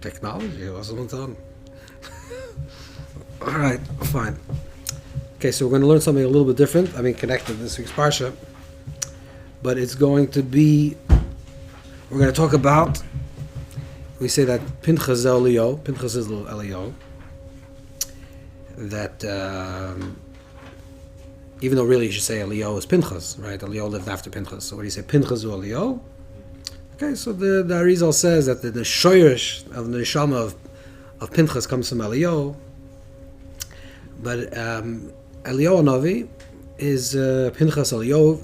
Technology, was someone done? All right, fine. Okay, so we're going to learn something a little bit different. I mean, connected to this week's parsha, but it's going to be. We're going to talk about. We say that Pinchas is Elio. Pinchas is little Elio. That even though really you should say Elio is Pinchas, right? Elio lived after Pinchas. So what do you say? Pinchas or Elio? Okay, so the Arizal says that the shoyrish of the neshama of Pinchas comes from Elio, but Elio Navi is Pinchas Elio.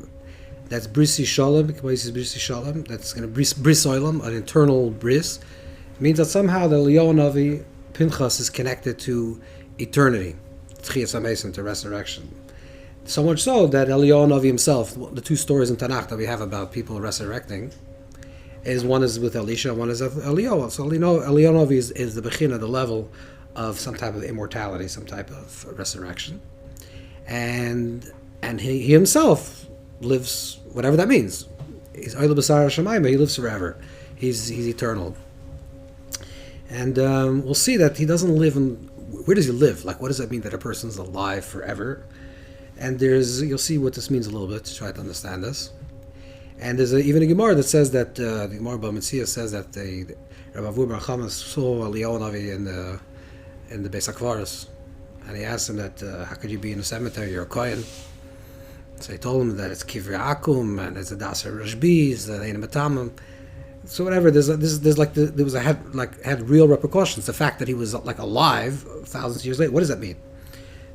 That's brisi shalom. Brisi shalom. That's going to bris olam, an internal bris. It means that somehow the Elio Navi Pinchas is connected to eternity, Tchias HaMesim, to resurrection. So much so that Elio Navi himself, the two stories in Tanakh that we have about people resurrecting, is one is with Elisha, one is with Elio. So Elio Navi is the bechina, the level of some type of immortality, some type of resurrection, and he himself lives, whatever that means. He's Olam B'Sar Shamayim, he lives forever. He's eternal, and we'll see that he doesn't live in. Where does he live? Like, what does that mean that a person's alive forever? And you'll see what this means a little bit to try to understand this. And there's even a Gemara that says that the Gemara B'Metzias says that the Rav Avu Bar Chama saw Elio Navi in the Beis HaKvaros, and he asked him that how could you be in a cemetery? You're a kohen. So he told him that it's Kivri Akum and it's a Daser Rashbiz, the Ein Matamim. So whatever. Had real repercussions. The fact that he was like alive thousands of years later. What does that mean?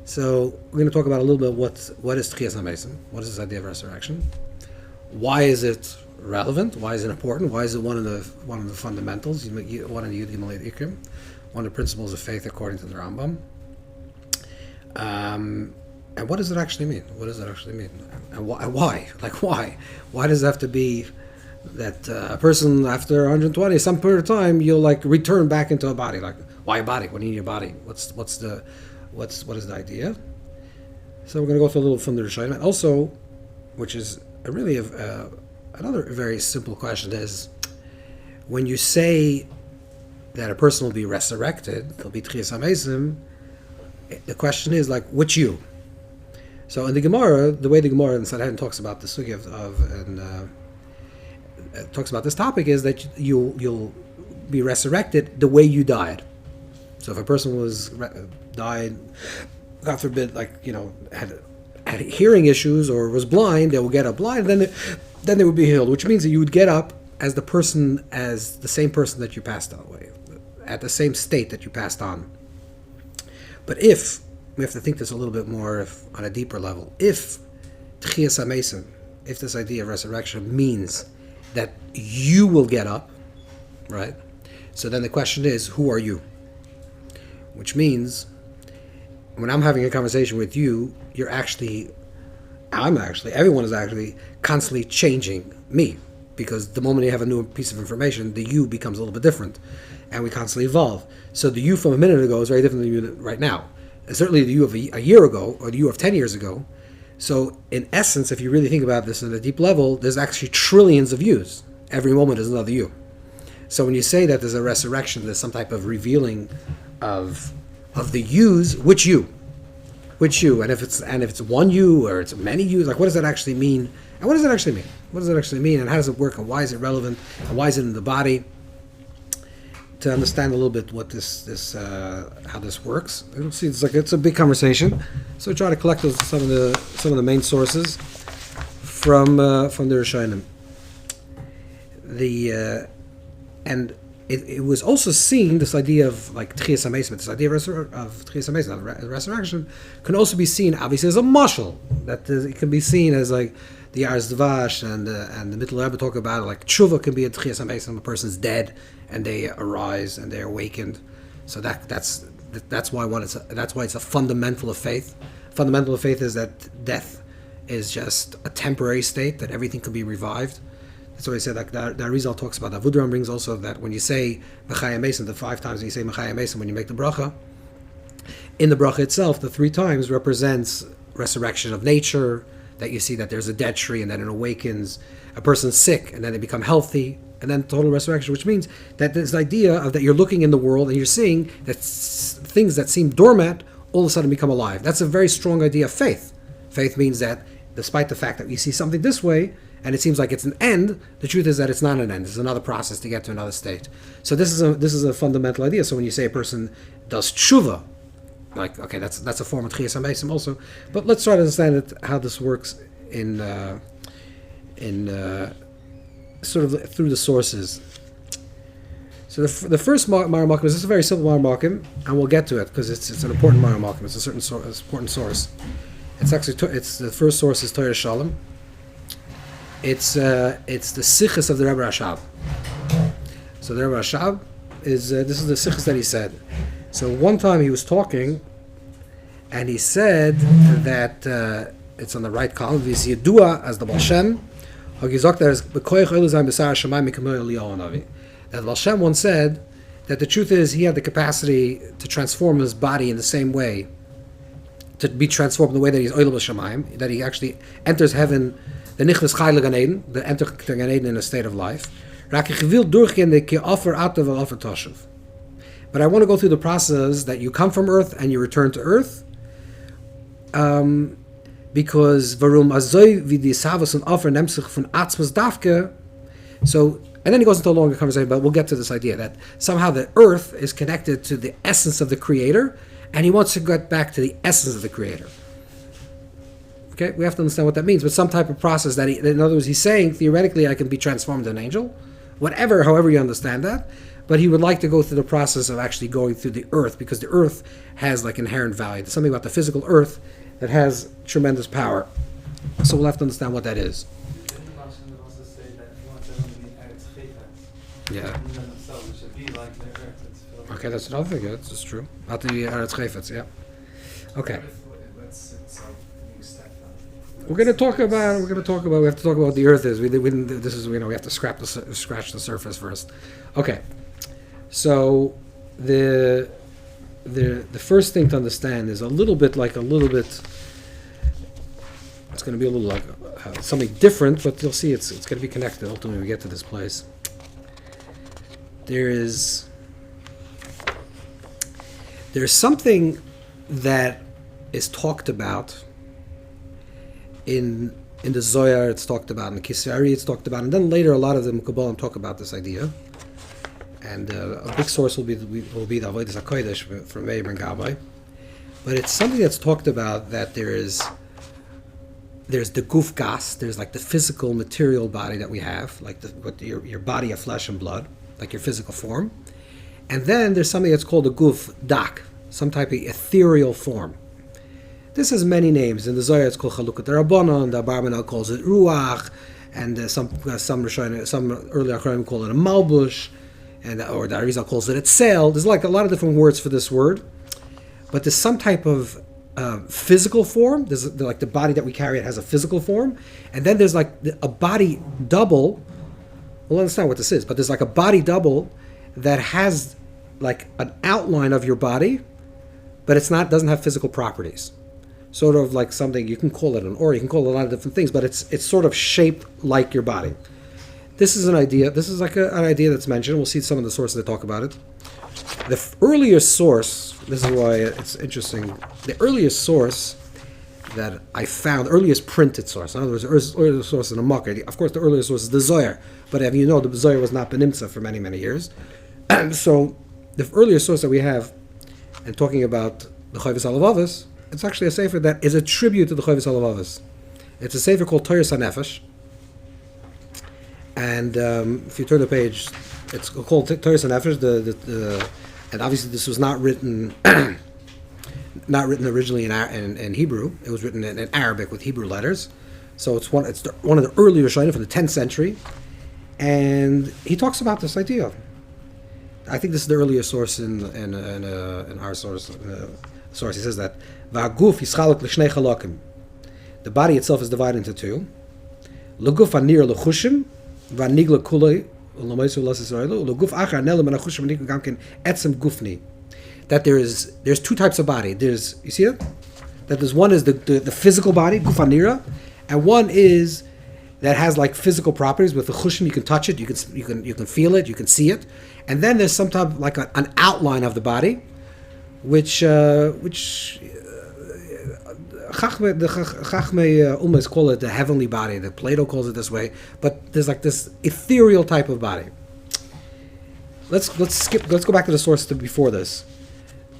So we're going to talk about a little bit what is Tchias HaMesim. What is this idea of resurrection? Why is it relevant? Why is it important? Why is it one of the fundamentals? One of the Yud Gimel Ikrim, one of the principles of faith according to the Rambam. And what does it actually mean? What does it actually mean? And why? Like why? Why does it have to be that a person after 120, some period of time, you'll like return back into a body? Like, why a body? What do you need your body? What is the idea? So we're going to go through a little from the Rishonim, and also, which is another very simple question is, when you say that a person will be resurrected, they'll be Tchias HaMesim, the question is like, which you? So in the Gemara, the way the Gemara in Sanhedrin talks about the sugi talks about this topic is that you'll be resurrected the way you died. So if a person died, God forbid, had hearing issues or was blind, they will get up blind, then they would be healed, which means that you would get up as the same person that you passed away, at the same state that you passed on. But if we have to think this a little bit more on a deeper level, if Tchias HaMesim, if this idea of resurrection means that you will get up, right? So then the question is, who are you? Which means, when I'm having a conversation with you, everyone is actually constantly changing me, because the moment you have a new piece of information, the you becomes a little bit different, and we constantly evolve. So the you from a minute ago is very different than you right now, and certainly the you of a year ago or the you of 10 years ago. So in essence, if you really think about this on a deep level, there's actually trillions of yous. Every moment is another you. So when you say that there's a resurrection, there's some type of revealing of the yous, which you, and if it's one you or it's many yous, like what does that actually mean? And what does it actually mean? What does it actually mean? And how does it work? And why is it relevant? And why is it in the body? To understand a little bit what how this works, you'll see it's a big conversation. So try to collect some of the main sources from the Rishonim. And it was also seen, this idea of like Tchias HaMesim, this idea of Tchias HaMesim, resurrection, can also be seen obviously as a mashal, that it can be seen as like the Yars Dvash and the Middle Rebbe talk about it, like tshuva can be a Tchias HaMesim, a person's dead and they arise and they're awakened. So that's why it's a fundamental of faith. Fundamental of faith is that death is just a temporary state, that everything can be revived. That's what I said. Like the Arizal talks about. Avudraham brings also that when you say Mechayim Mesim, the 5 times that you say Mechayim Mesim when you make the bracha, in the bracha itself, the 3 times represents resurrection of nature. That you see that there's a dead tree and then it awakens. A person's sick and then they become healthy, and then total resurrection, which means that this idea of that you're looking in the world and you're seeing that things that seem dormant all of a sudden become alive. That's a very strong idea of faith. Faith means that despite the fact that you see something this way and it seems like it's an end, the truth is that it's not an end. It's another process to get to another state. So this is a fundamental idea. So when you say a person does tshuva, like, okay, that's a form of Chiyas HaMeisim also. But let's try to understand how this works in sort of through the sources. So the first Maramakim is just a very simple Maramakim, and we'll get to it because it's an important Maramakim. It's a certain important source. It's actually the first source is Torah Shalom. It's the Sichos of the Rebbe Rashab. So the Rebbe Rashab is this is the Sichos that he said. So one time he was talking, and he said that it's on the right column. Vis Yedua as the Baal Shem. That the Baal Shem once said that the truth is he had the capacity to transform his body in the same way, to be transformed in the way that he's Olam Shamayim, that he actually enters heaven, the Nichnas Chai Gan Eden, the enter Gan Eden in a state of life. But I want to go through the process that you come from earth and you return to earth, because varum azoy vidisavos and offer nemsich von atzmas dafke. So, and then he goes into a longer conversation, but we'll get to this idea that somehow the earth is connected to the essence of the Creator, and he wants to get back to the essence of the Creator. Okay, we have to understand what that means, but some type of process that in other words, he's saying theoretically I can be transformed into an angel, however you understand that, but he would like to go through the process of actually going through the earth, because the earth has like inherent value. There's something about the physical earth that has tremendous power. So we'll have to understand what that is. Yeah. Okay, that's another thing. Yeah, that's true. Not the Eretz Chayfetz, yeah. Okay. We're going to talk about. We have to talk about the earth is. We have to scratch the surface first. Okay. So the first thing to understand is a little bit. It's going to be a little like something different, but you'll see it's going to be connected ultimately when we get to this place. There's something that is talked about in the Zohar. It's talked about in the Kisari. It's talked about, and then later a lot of the Mekubalim talk about this idea. And a big source will be the Avodas HaKodesh from Meir and Gabbai. But it's something that's talked about that there's the guf gas, there's like the physical material body that we have, like your body of flesh and blood, like your physical form. And then there's something that's called a guf dak, some type of ethereal form. This has many names. In the Zohar it's called Chalukat Rabbanon, the Abarbanel calls it Ruach, and some early Achronim call it a Malbush, or the Arizal calls it Etzel. There's like a lot of different words for this word. But there's some type of physical form. There's like the body that we carry, it has a physical form. And then there's like a body double. We'll understand what this is, but there's like a body double that has like an outline of your body, but doesn't have physical properties. Sort of like something, you can call it an aura, you can call it a lot of different things, but it's sort of shaped like your body. This is an idea. This is like an idea that's mentioned. We'll see some of the sources that talk about it. The earliest source, this is why it's interesting, the earliest source that I found, earliest printed source, in other words, the earliest source in a Makar, of course the earliest source is the Zohar, but as you know, the Zohar was not Benimtza for many, many years. And so the earliest source that we have, and talking about the Chovos HaLevavos, it's actually a sefer that is a tribute to the Chovos HaLevavos. It's a sefer called Torah Sanefesh. And if you turn the page, it's called Torah Sanefesh. And obviously this was not written originally in Hebrew. It was written in Arabic with Hebrew letters. So it's one of the early Rishonim from the 10th century. And he talks about this idea. I think this is the earliest source in our source. He says that V'aguf yischalak l'shnei chalakim. The body itself is divided into two. L'guf anir l'chushim v'anigla kulei l'maisu l'asisraelu l'guf achar nelim v'nachushim v'anigla gamken etzem gufni. That there's two types of body. You see it? That there's one is the physical body, guf anira, and one is that has like physical properties with the chushim. You can touch it, you can feel it, you can see it, and then there's sometimes like an outline of the body, which the Chachmei Umas call it the heavenly body. The Plato calls it this way, but there's like this ethereal type of body. Let's go back to the source before this.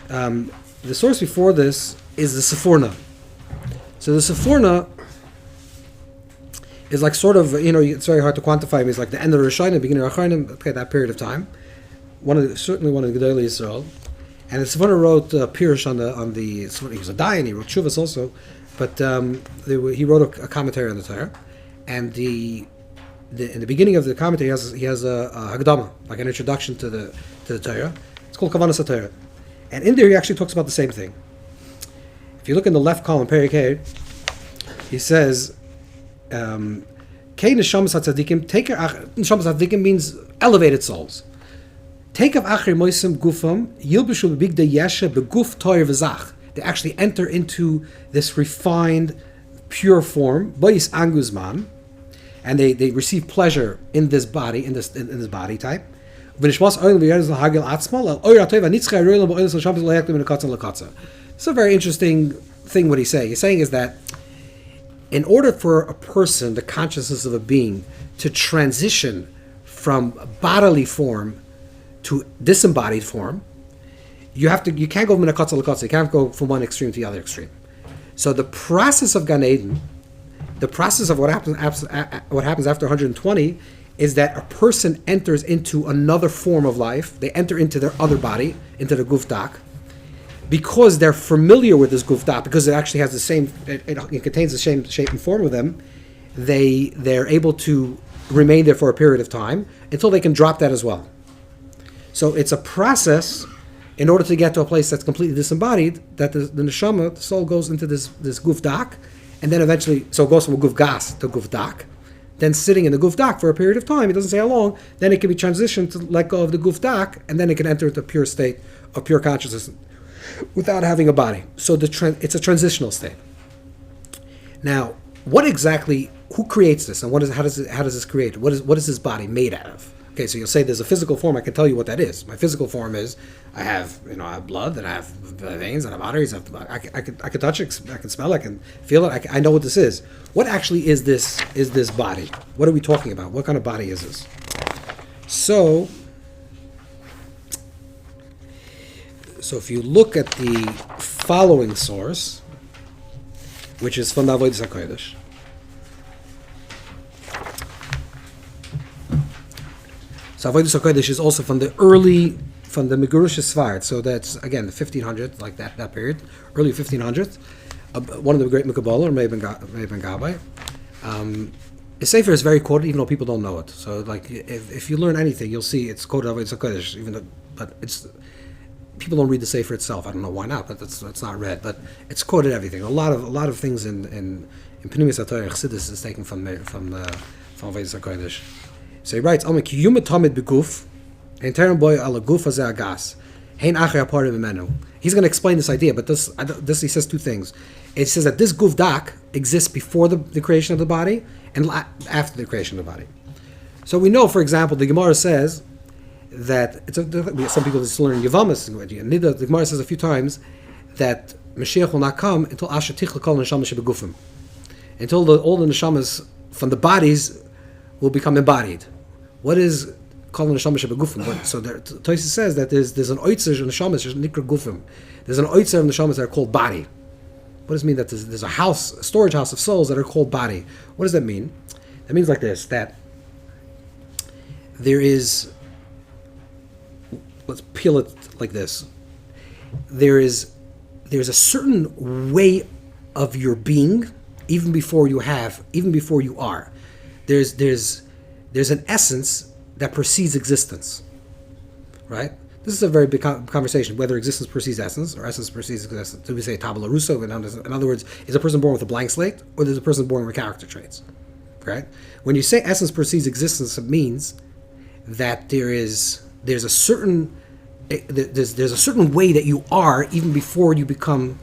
The source before this is the Sephorna. So the Sephorna is like sort of, it's very hard to quantify, but it's like the end of the Rishonim, beginning of Rishonim, okay, that period of time. Certainly one of the Gedolei Yisrael. And the Sephorna wrote Pirush on the he was a Dayan, he wrote Shuvas also, but he wrote a commentary on the Torah. And in the beginning of the commentary, he has a Hagdama, like an introduction to the Torah. It's called Kavanas HaTorah. And in there he actually talks about the same thing. If you look in the left column, Perek Hey, he says, Kei neshamas hatzadikim, neshamas hatzadikim means elevated souls. Take of achri moisim gufam, yilbishu b'bigdei yesha beguf toyer v'zach. They actually enter into this refined, pure form, bois anguzman, and they receive pleasure in this body, in this body type. It's a very interesting thing what he's saying. He's saying is that in order for a person, the consciousness of a being, to transition from bodily form to disembodied form, you can't go from minakatza lakatza. You can't go from one extreme to the other extreme. So the process of Gan Eden, the process of what happens after 120, is that a person enters into another form of life. They enter into their other body, into the gufdak, because they're familiar with this gufdak, because it actually has the same, it contains the same shape and form of them. They're able to remain there for a period of time until they can drop that as well. So it's a process in order to get to a place that's completely disembodied, that the neshama, the soul, goes into this gufdak, and then eventually, so it goes from a gufgas to gufdak. Then sitting in the gufdak for a period of time, it doesn't say how long, then it can be transitioned to let go of the gufdak, and then it can enter into a pure state of pure consciousness without having a body. So it's a transitional state. Now, who creates this, and how does this create? What is this body made out of? Okay, so you'll say there's a physical form. I can tell you what that is. My physical form is I have blood, and I have veins, and I have arteries. I can touch it, I can smell it, I can feel it. I know what this is. What actually is this body? What are we talking about? What kind of body is this? So if you look at the following source, which is from the Avodas HaKodesh. So Avodas HaKodesh is also from the Megurusha Svart. So that's, again, the 1500s, like that period, early 1500s. One of the great Mekubalim, may have been Gabbai. The Sefer is very quoted, even though people don't know it. So, like, if you learn anything, you'll see it's quoted Avodas HaKodesh, but people don't read the Sefer itself. I don't know why not, but it's not read. But it's quoted everything. A lot of things in Pnimis HaTorah Chassidus is taken from Avodas HaKodesh. So he writes, he's going to explain this idea, but this he says two things. It says that this gufdak exists before the creation of the body and after the creation of the body. So we know, for example, the Gemara says that some people just learn Yavamas. The Gemara says a few times that Mashiach will not come until Asher Tichel Kol Neshama Shebegufim, until all the neshamas from the bodies will become embodied. What is Kol Neshama Shebegufim? So Tosfos says that there's an oitzer of neshamas nikra gufim. There's an oitzer of neshamas that are called body. What does it mean that there's a storage house of souls that are called body? What does that mean? That means like this, that there is, let's peel it like this. There's a certain way of your being, even before you are. There's an essence that precedes existence, right? This is a very big conversation, whether existence precedes essence or essence precedes existence. Do we say tabula rasa? In other words, is a person born with a blank slate, or is a person born with character traits? Right? When you say essence precedes existence, it means that there's a certain way that you are even before you become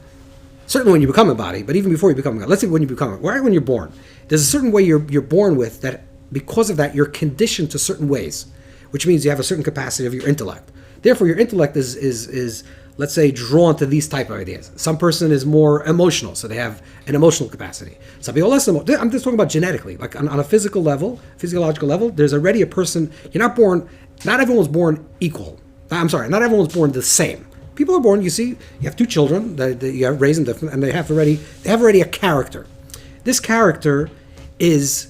Certainly when you become a body, but even before you become a God. Let's say when you become it, right when you're born, there's a certain way you're born with that. Because of that, you're conditioned to certain ways, which means you have a certain capacity of your intellect. Therefore, your intellect is let's say, drawn to these type of ideas. Some person is more emotional, so they have an emotional capacity. Some people less emotional. I'm just talking about genetically, like on a physical level, physiological level. There's already a person. You're not born. Not everyone's born equal. I'm sorry, not everyone's born the same. People are born. You see, you have two children that you have raised them different, and they have already a character. This character is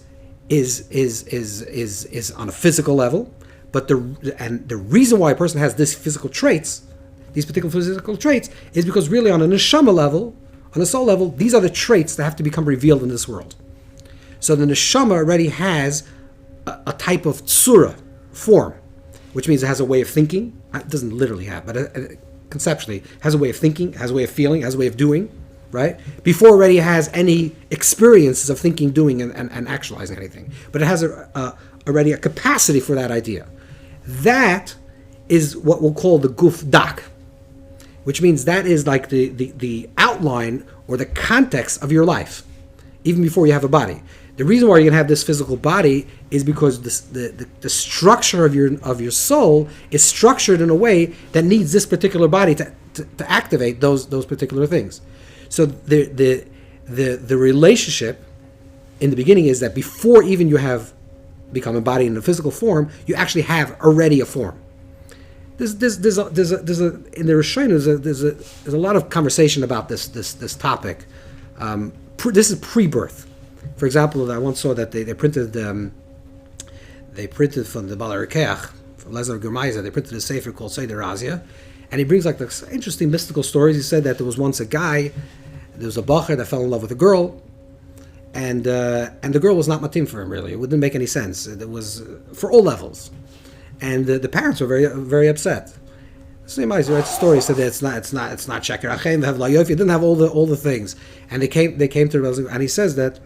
on a physical level, but the reason why a person has these particular physical traits, is because really on a neshama level, on a soul level, these are the traits that have to become revealed in this world. So the neshama already has a type of tsura, form, which means it has a way of thinking. It doesn't literally have, but conceptually has a way of thinking, has a way of feeling, has a way of doing, right? Before it already has any experiences of thinking, doing, and actualizing anything. But it has already a capacity for that idea. That is what we'll call the guf dak, which means that is like the outline or the context of your life, even before you have a body. The reason why you're going to have this physical body is because the structure of your soul is structured in a way that needs this particular body to activate those particular things. So the relationship in the beginning is that before even you have become a body in a physical form, you actually have already a form. In the Rishonim, there's a lot of conversation about this topic. This is pre-birth. For example, I once saw that they printed from the Baal HaRekeach, from Lezer Germaiza, they printed a sefer called Seder Razia, and he brings like this interesting mystical stories. He said that there was once a guy, there was a bacher that fell in love with a girl, and the girl was not matim for him really. It wouldn't make any sense. It was for all levels, and the parents were very very upset. So he writes a story. He said that it's not sheker achem, have layof. It didn't have all the things, and they came to the, and he says that.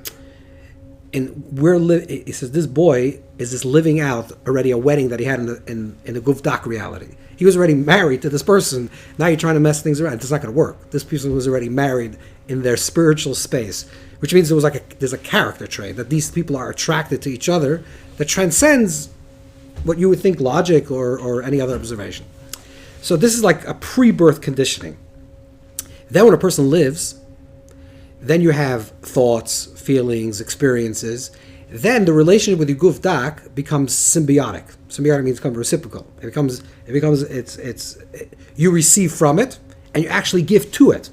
He says this boy is just living out already a wedding that he had in the Guvdak reality. He was already married to this person. Now you're trying to mess things around. It's not going to work. This person was already married in their spiritual space, which means there's a character trait that these people are attracted to each other that transcends what you would think logic or any other observation. So this is like a pre-birth conditioning. Then when a person lives, then you have thoughts, feelings, experiences. Then the relationship with your guf dak becomes symbiotic. Symbiotic means become reciprocal. You receive from it and you actually give to it.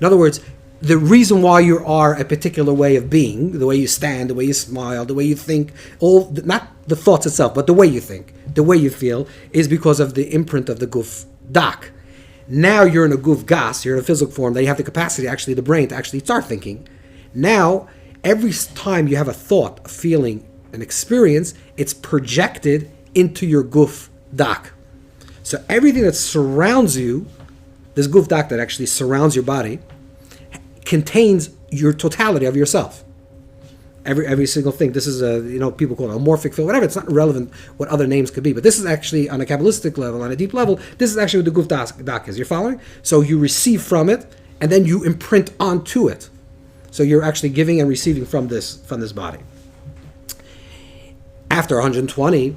In other words, the reason why you are a particular way of being, the way you stand, the way you smile, the way you think, not the thoughts itself, but the way you think, the way you feel, is because of the imprint of the guf dak. Now you're in a guf gas, you're in a physical form, that you have the capacity, actually the brain, to actually start thinking. Now, every time you have a thought, a feeling, an experience, it's projected into your guf dak. So everything that surrounds you, this guf dak that actually surrounds your body, contains your totality of yourself. Every single thing. This is people call it a morphic field, whatever. It's not relevant what other names could be, but this is actually on a Kabbalistic level, on a deep level. This is actually what the guf dak is. You're following? So you receive from it, and then you imprint onto it. So you're actually giving and receiving from this body. After 120.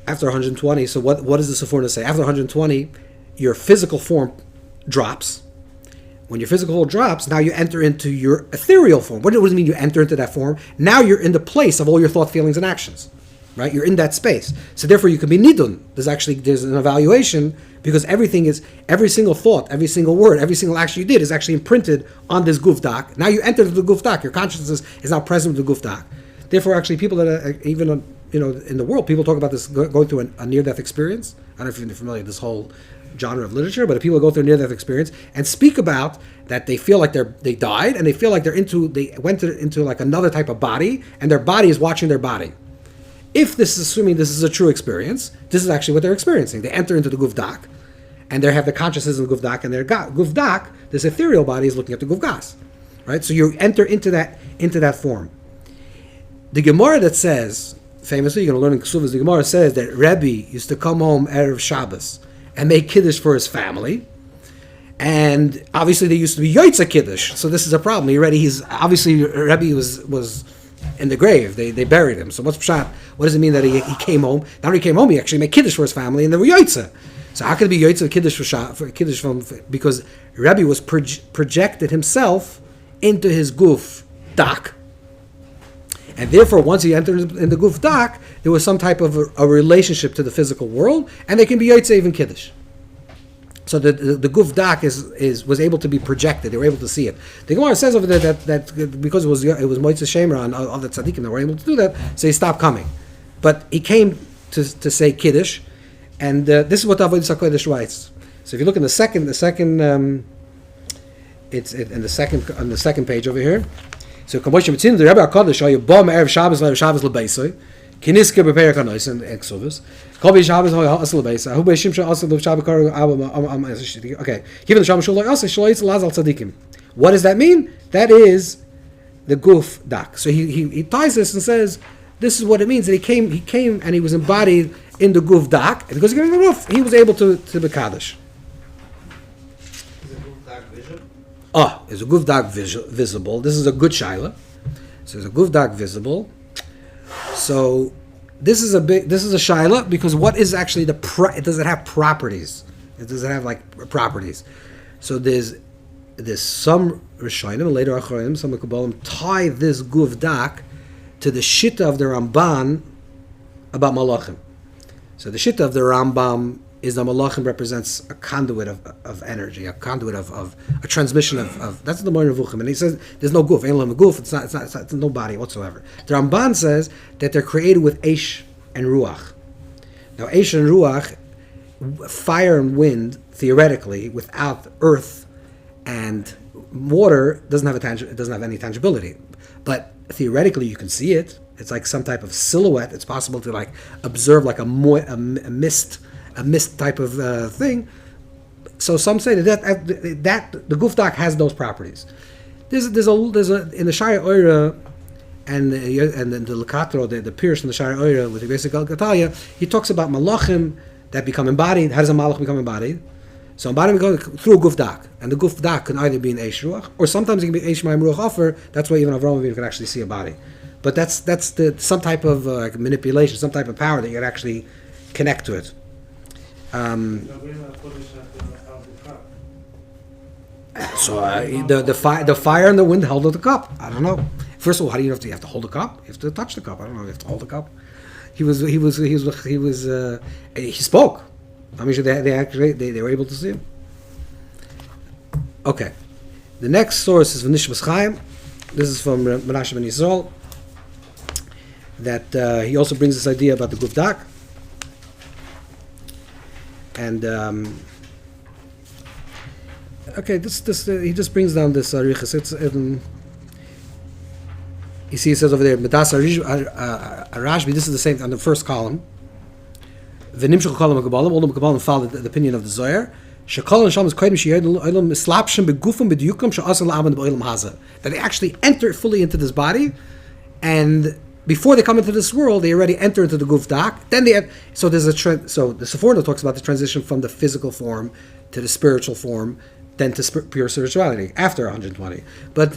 So what does the Sephorah say? After 120, your physical form drops. When your physical form drops, now you enter into your ethereal form. What does it mean you enter into that form? Now you're in the place of all your thought, feelings, and actions. Right? You're in that space. So therefore you can be nidun. There's an evaluation, because every single thought, every single word, every single action you did is actually imprinted on this guf dak. Now you enter the guf dak. Your consciousness is now present with the guf dak. Therefore, actually, people that are even in the world, people talk about this going through a near-death experience. I don't know if you're familiar with this whole genre of literature, but if people go through a near-death experience and speak about that, they feel like they died, and they feel like they went into like another type of body, and their body is watching their body. If this is assuming this is a true experience, this is actually what they're experiencing. They enter into the guf dak, and they have the consciousness of the guf dak, and their guf dak, this ethereal body, is looking at the guf gas, right? So you enter into that form. The Gemara that says, famously, you're going to learn in Kesuvas, the Gemara says that Rebbe used to come home Erev Shabbos and make kiddush for his family, And obviously they used to be Yoitza Kiddush, so this is a problem. He's obviously Rebbe was in the grave. They buried him. So what's pshat? What does it mean that he came home? Not only came home, he actually made Kiddush for his family, and they were Yoitza. So how could it be Yoitza Kiddush for Kiddush because Rebbe was projected himself into his guf dak, and therefore once he entered in the guf dak, there was some type of a relationship to the physical world, and they can be Yoitza even Kiddush. So the guf dak was able to be projected. They were able to see it. The Gemara says over there that because it was Moitza Shemer and all the tzaddikim that were able to do that, so he stopped coming. But he came to say Kiddush, and this is what Avodas HaKodesh writes. So if you look in the second, it's in on the second page over here. So Kamosh Mitzin, the Rebbe HaKodesh, you bom erev Shabbos lebeisoi. Kiniske beperek hanois and exovus. Kobi Shabbos asal beis. Hu be shimsha asal of Shabbos kar okay. Given the Shabbos shuloi asal shloitz lazal tzadikim. What does that mean? That is the guf dak. So he ties this and says this is what it means that he came and he was embodied in the guf dak, and because he came in the roof, he was able to be kaddish. Is a guf dak vision? Is a guf dak visible? This is a good shaila. So there's a guf dak visible. So this is a shaila because what is actually does it have properties? Does it have like properties? So there's some Rishonim, later Acharim, some Mekubalim tie this guf dak to the Shitta of the Ramban about Malachim. So the Shitta of the Rambam is that Malachim represents a conduit of energy, a conduit of a transmission of that's the Moira Vuchim. And he says there's no guf, ain't no guf, it's no body whatsoever. The Ramban says that they're created with Eish and Ruach. Now Eish and Ruach, fire and wind, theoretically, without earth and water doesn't have any tangibility. But theoretically you can see it. It's like some type of silhouette. It's possible to like observe like a mist type of thing. So some say that the guf dak has those properties. There's a in the Shiur Oira and the Lekatro, the Pirush in the Shiur Oira with the basic Al-Gatalia, he talks about malachim that become embodied. How does a malach become embodied? So embodiment goes through a guf dak, and the guf dak can either be an eish ruach, or sometimes it can be eish ma'im ruach offer. That's why even Avraham Avinu can actually see a body. But that's some type of manipulation, some type of power that you can actually connect to it. So the fire and the wind held the cup. I don't know. First of all, how do you have to hold the cup? You have to touch the cup. I don't know. You have to hold the cup. He spoke. I mean, they were able to see him. Okay. The next source is from Nishmas Chaim. This is from Menashe ben Yisrael. That he also brings this idea about the guf dak. And okay, this he just brings down this arichas. It's you see, it says over there, Medas Rashbi. This is the same on the first column. V'nimshul kolam Mekubalim. All the Mekubalim followed the opinion of the Zohar. Shekol and Sham is koydim sheyed olam mislapshim begufim b'diyukim she'asal la'aman b'olam haza. That they actually enter fully into this body, and before they come into this world, they already enter into the guf dak. Then so there's a so the Sephora talks about the transition from the physical form to the spiritual form, then to pure spirituality after 120. But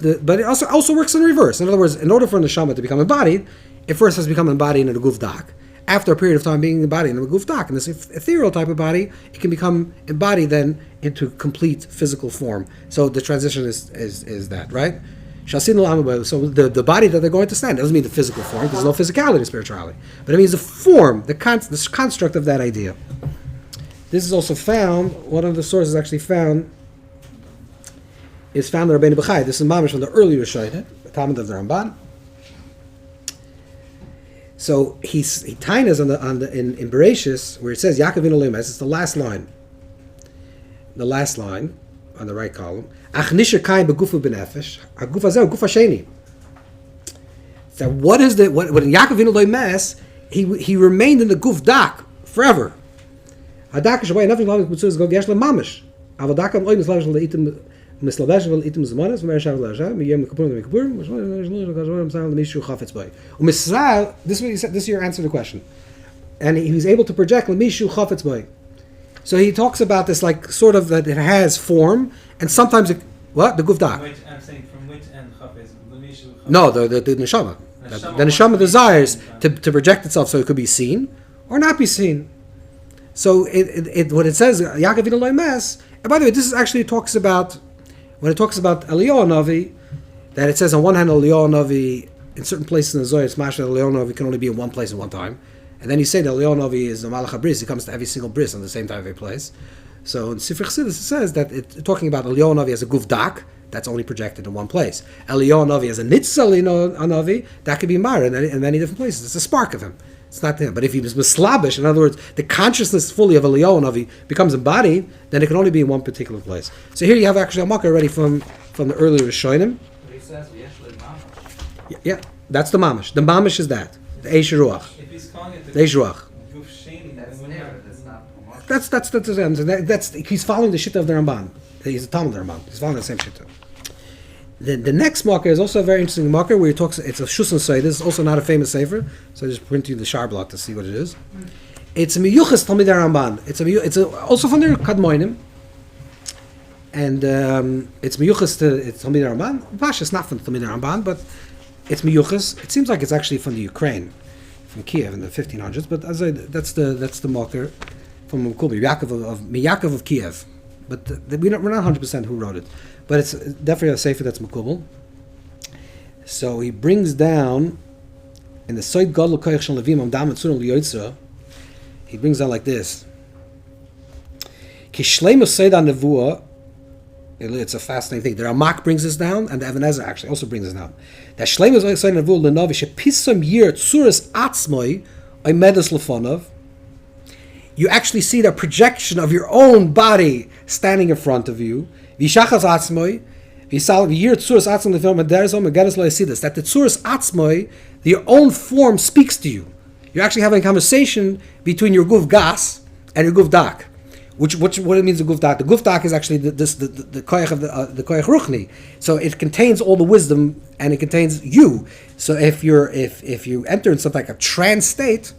it also works in reverse. In other words, in order for the neshama to become embodied, it first has to become embodied in the guf dak. After a period of time being embodied in the guf dak, in this ethereal type of body, it can become embodied then into complete physical form. So the transition is that, right? So the body that they're going to stand doesn't mean the physical form. There's no physicality in spirituality, but it means the form, the construct of that idea. This is also found. One of the sources actually found is found in Rabbeinu Bechai. This is mamish from the earlier Shayna, the Talmud of the Ramban. So he tines in Bereshis where it says Yaakov in Olam. It's the last line. The last line on the right column. Ach nisher kain begufu benefesh. Aguf hazeh guf hasheni. So what when Yaakov in Olam he remained in the guf dak forever. Hadak shavay nothing long with is go yesh le mamish. Aval dak am oim slash le item mislavesh vel item zmanas from Ershav Lasha mi yem kapur mi kapur mishu chafetz bay. This is what he said. This is your answer to the question. And he was able to project le mishu chafetz bay. So he talks about this like sort of that it has form, and sometimes it what the gufdak. I'm saying from which end Chafez? No, the neshama. The neshama desires to project itself so it could be seen or not be seen. So what it says, Yaakov Vina Loi Mes, and by the way, this is actually talks about when it talks about Eliyahu Navi, that it says on one hand Eliyahu Navi in certain places in the Zohar, it's mashma that Eliyahu Navi can only be in one place at one time, and then you say that Eliyahu Navi is the Malach HaBris, he comes to every single bris on the same time every place. So in Sifrei Chassidus it says that it's talking about Eliyahu Navi as a gufdak that's only projected in one place. Eliyahu Navi as a nitzal Navi that could be mar in many different places. It's a spark of him. It's not him. But if he was mislabish, in other words, the consciousness fully of Eliyahu Navi becomes embodied, then it can only be in one particular place. So here you have actually a makar already from the earlier Rishonim. But he says Yeshli Mamash. Yeah, that's the mamish. The mamish is that the eish ruach. If he's calling it The eish ruach. Guf Sheni, That's then near. That's not Mamash. That's he's following the shita of the Ramban. He's a Talmud of the Ramban. He's following the same shita. The next marker is also a very interesting marker where he talks. It's a Shus and Say. This is also not a famous sefer, so I just print you the shar block to see what it is. It's a miyuchas Talmid Ramban. It's also from the Kadmoinim, and it's miyuchas to it's Talmid Ramban. Pasha is not from Talmid Ramban, but it's miyuchas. It seems like it's actually from the Ukraine, from Kiev in the 1500s. But as that's the marker from Mekubalim, Yaakov of Kiev. But we're not 100% who wrote it. But it's definitely a sefer that's Mekubal. So he brings down in the Soid Gadol Koyach Shel Levim Amdam Tzurim Liyotzra. He brings down like this. Ki Shleimus Seida Nevuah. It's a fascinating thing. The Ramak brings this down, and the Even Ezra actually also brings this down. That Shleimus Seida Nevuah Lenavi Shepisam Yir Tzuras Atzmoi Oimedes Lefonov. You actually see the projection of your own body standing in front of you. Vishachas atzmoi, v'yir tzuras atzmoi lefilmederzom megeres lo yasidus. That the tzuras atzmoi, your own form speaks to you. You're actually having a conversation between your guf gas and your guf dak. What it means the guf dak? The guf dak is actually the koyach of the koyach ruchni. So it contains all the wisdom and it contains you. So if you enter in something like a trance state,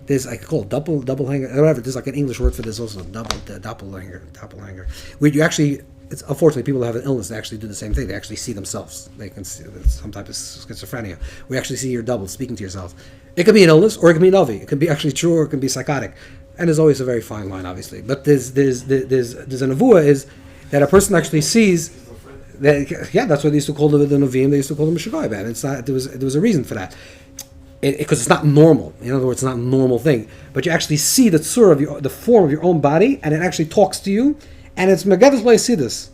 there's I call it doppelhanger, whatever. There's like an English word for this also, doppelhanger. Where you actually, it's unfortunately people who have an illness they actually do the same thing. They actually see themselves. They can see some type of schizophrenia. We actually see your double speaking to yourself. It could be an illness or it could be novi. It can be actually true or it can be psychotic. And there's always a very fine line, obviously. But there's a nevuah is that a person actually sees. That's what they used to call the novim. They used to call them Meshugai bad. It's not. There was a reason for that. Because it's not normal. In other words, it's not a normal thing. But you actually see the tzur of the form of your own body, and it actually talks to you, and it's megedes loisidus.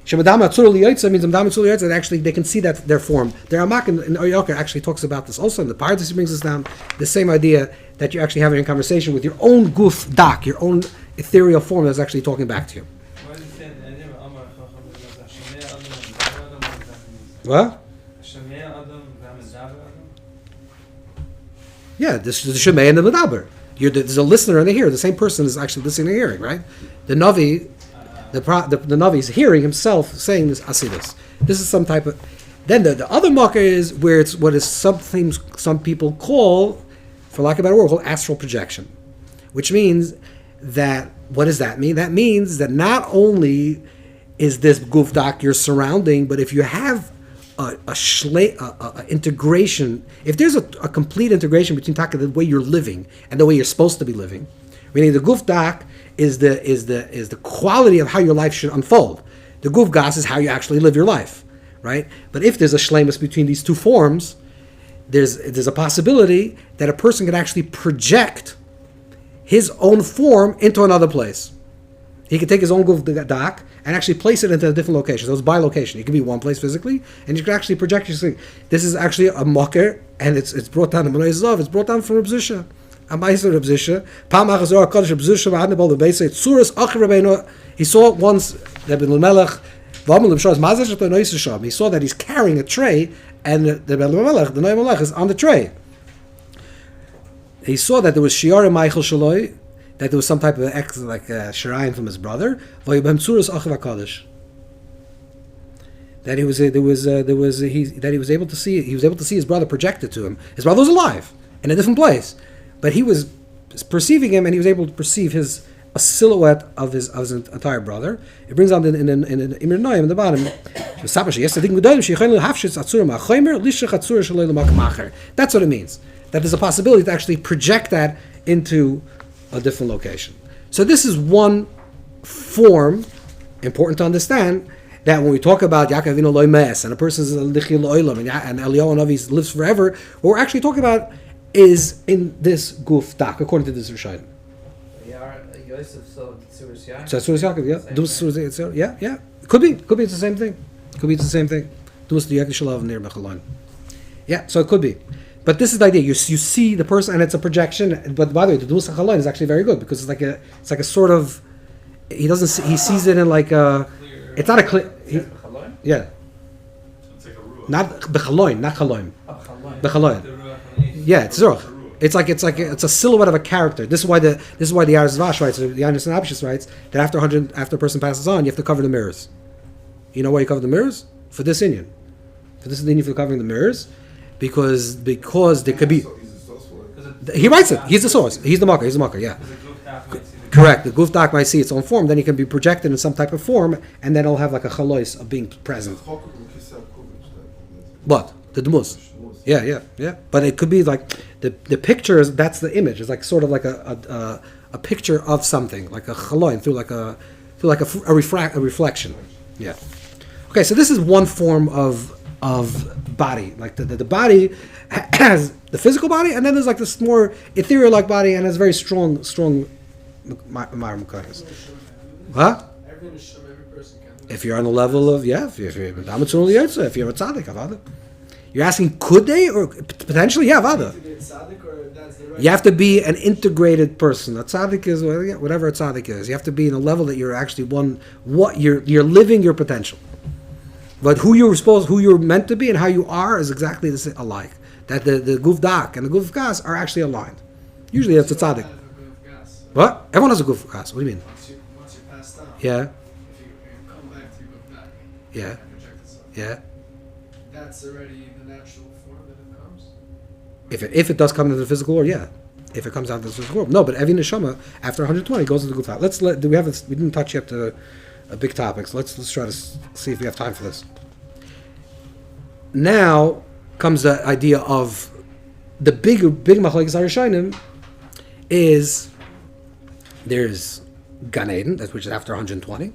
Shemadam atzur liyotza means madam atzur liyotza, and actually they can see that their form. The Ramak in Oyoker actually talks about this also. In the Pardes he brings this down. The same idea that you're actually having a conversation with your own guf dak, your own ethereal form that's actually talking back to you. What? Yeah, this is the Shemay and the Medaber. There's a listener and a hearer. The same person is actually listening and hearing, right? The Navi, the Navi is hearing himself saying this Asidus. This is some type of. Then the other marker is where it's what is something some people call, for lack of a better word, called astral projection, which means that what does that mean? That means that not only is this gufdak your surrounding, but if you have a integration, if there's a complete integration between the way you're living and the way you're supposed to be living, meaning the guf dak is the quality of how your life should unfold. The guf gas is how you actually live your life, right? But if there's a shleimus between these two forms, there's a possibility that a person can actually project his own form into another place. He can take his own guf dak and actually place it into a different location. So it's by location. It can be one place physically, and you can actually project your thing. This is actually a mocker, and it's brought down to Menoi Zav. It's brought down from Reb Zisha. A Meiser Reb Zisha. He saw it once. He saw that he's carrying a tray, and the Noy Melech is on the tray. He saw that there was Shiur Michael Shaloi, that there was some type of shirayim from his brother. That he was able to see his brother projected to him. His brother was alive in a different place, but he was perceiving him, and he was able to perceive a silhouette of his entire brother. It brings on in Immortality in the bottom. That's what it means. That there's a possibility to actually project that into a different location. So this is one form, important to understand, that when we talk about Yaakov Avinu Loi Mes, and a person's Lichil Olam, and Eliyahu Navi lives forever, what we're actually talking about is in this Guf Dak, according to this Rishonim. Yosef saw Tzuras Yaakov. So Tzuras Yaakov, yeah. Could be it's the same thing. Yeah, so it could be. But this is the idea. You see the person, and it's a projection. But by the way, the Dus HaChalon is actually very good, because it's like a sort of, he sees it in like a, it's not a clear, yeah. It's like a ruach. Not Bechaloin, not Chaloim. Bechaloin. Yeah, it's Zoch. It's a silhouette of a character. This is why the Yaris Vash writes, the Yanis Abishis writes, that after a person passes on, you have to cover the mirrors. You know why you cover the mirrors? For this Inyan. For this Inyan, for covering the mirrors, because there could be. He writes it. He's the source. He's the marker. Yeah. Correct. The Guf Dak might see its own form. Then it can be projected in some type of form, and then it'll have like a chalois of being present. What? The Dmus. Yeah. But it could be like the picture. That's the image. It's like sort of like a picture of something, like a chaloin through like a reflection. Yeah. Okay, so this is one form of body. Like the body has the physical body, and then there's like this more ethereal like body, and has very strong. Huh? Every person can do. If you're on the level of if you're a tzaddik, you're asking, could they, or potentially, Avada. You have to be an integrated person. A tzaddik is whatever a tzaddik is. You have to be in a level that you're actually you're living your potential. But who you're meant to be and how you are is exactly alike. That the Guf Dak and the Guf Gas are actually aligned. Usually that's a tzaddik. What? Everyone has a Guf Gas. What do you mean? Once you pass down. Yeah. If you come back to your Guf Dak. Yeah. And project itself. Yeah. That's already the natural form that it comes. If it does come into the physical world, yeah. If it comes out of the physical world, no. But every neshama after 120 goes into the Guf Dak. We didn't touch yet the big topics. Let's try to see if we have time for this. Now comes the idea of the big machlokes Rishonim is there's Gan Eden, which is after 120.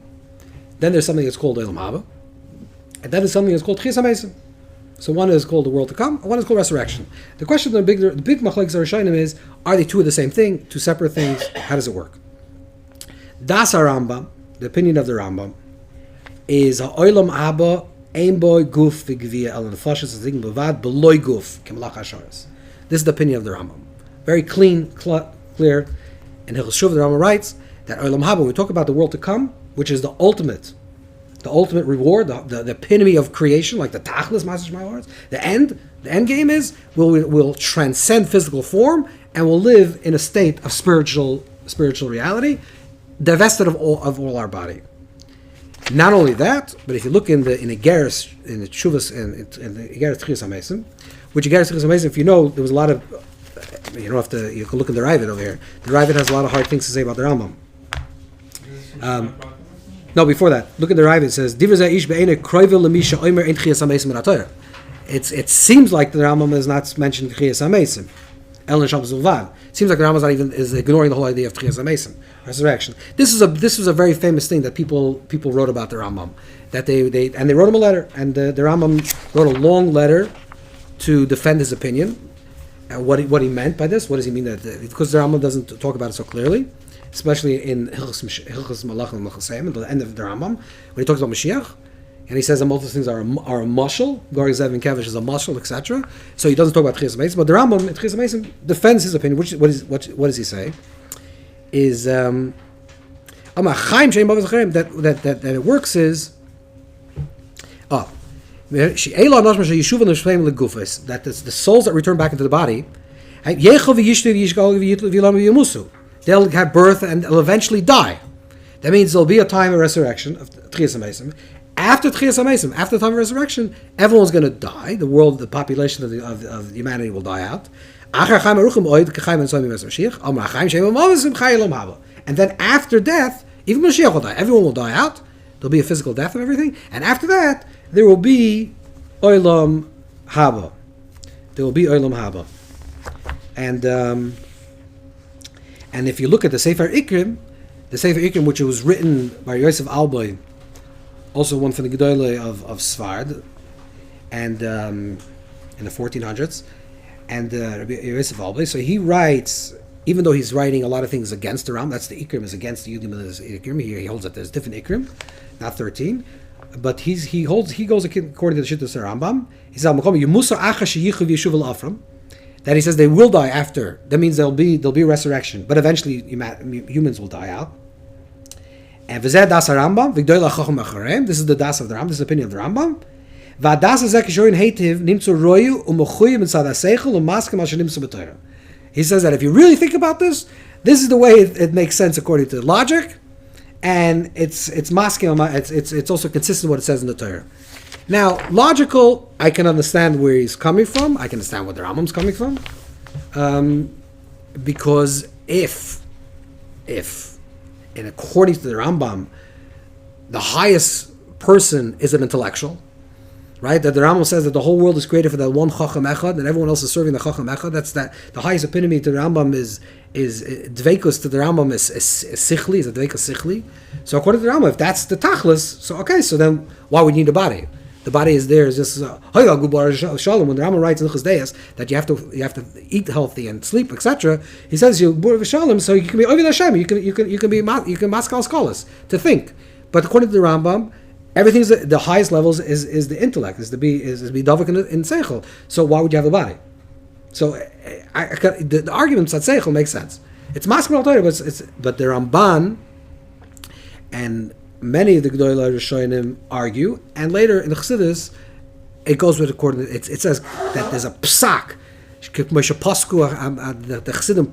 Then there's something that's called Olam Habba, and then there's something that's called Chis HaMesim. So one is called the world to come, and one is called resurrection. The question of the big machlokes Rishonim is: are they two of the same thing? Two separate things? How does it work? Das Rambam, the opinion of the Rambam, is Olam Habba ein boy guf v'gvia el nefashos zing bevad beloy guf k'malach hasharis. This is the opinion of the Rambam. Very clean, clear. And Hilchos Shuv, the Rambam writes that Olam Habba, when we talk about the world to come, which is the ultimate reward, the epitome of creation, like the Tachlis Master Shema words, the end game is we'll transcend physical form and we'll live in a state of spiritual reality, divested of all our body. Not only that, but if you look in the Igeres, in the Chuvas, in the Igeres Chis HaMesim, which Igeres Chis HaMesim, if you know, there was a lot of, you don't have to, you can look in the Ravid over here. The Ravid has a lot of hard things to say about the Rambam. No, before that, look at the Ravid. It says, it seems like the Rambam is not mentioned Chis HaMesim. It seems like the Rambam is ignoring the whole idea of Chis HaMesim, resurrection. This was a very famous thing that people wrote about the Rambam. That they wrote him a letter, and the Rambam wrote a long letter to defend his opinion and what he meant by this. What does he mean because the Rambam doesn't talk about it so clearly, especially in Hilchos Malachim and Malchasayim, at the end of the Rambam, when he talks about Mashiach. And he says that most of those things are a mashal. Gori Zev and Kevish is a mashal, etc. So he doesn't talk about Chis HaMesim, but the Rambam at Chis HaMesim defends his opinion. What does he say? Is that it works is that the souls that return back into the body, they'll have birth and they'll eventually die. That means there'll be a time of resurrection of Chis HaMesim. After Tchias HaMesim, after the time of resurrection, everyone's going to die. The population of humanity will die out. And then after death, even Mashiach will die. Everyone will die out. There'll be a physical death of everything. And after that, there will be Olam Habba. There will be Olam Habba. And if you look at the Sefer Ikrim, which was written by Yosef Alboy, also one from the Gedolei of Sfard, and in the 1400s, and Yosef Alboy, so he writes, even though he's writing a lot of things against the Ram, that's the Ikrim is against the Yudim of the Ikrim. He holds that there's different Ikrim, not 13, but he goes according to the Shittas Rambam. He says that he says they will die after. That means there'll be resurrection, but eventually humans will die out. And this is the das of the Rambam. This is the opinion of the Rambam. He says that if you really think about this is the way it makes sense according to logic, and it's masking. It's also consistent with what it says in the Torah. Now, logical, I can understand where he's coming from. I can understand where the Rambam's coming from, because if, and according to the Rambam, the highest person is an intellectual, right? That the Rambam says that the whole world is created for that one Chacham Echad, and everyone else is serving the Chacham Echad. That's that. The highest epitome to the Rambam is Dveikus to the Rambam is Sichli, is a Dveikus Sichli. So according to the Rambam, if that's the Tachlis, so okay, so then why would you need a body? The body is there. Is just Shalom. When the Rambam writes in Ilchus Deis that you have to eat healthy and sleep, etc., he says you Shalom, so you can be Ovid Hashem. You can be Maskal Skolas to think. But according to the Rambam, everything's the highest levels is the intellect, is be Davik in Seichel. So why would you have a body? So the argument that Seichel makes sense. It's Maskal Torah, but the Ramban and many of the Gedolei Rishonim argue, and later in the Chassidus, it goes with according. It says that there's a psak. The Chassidim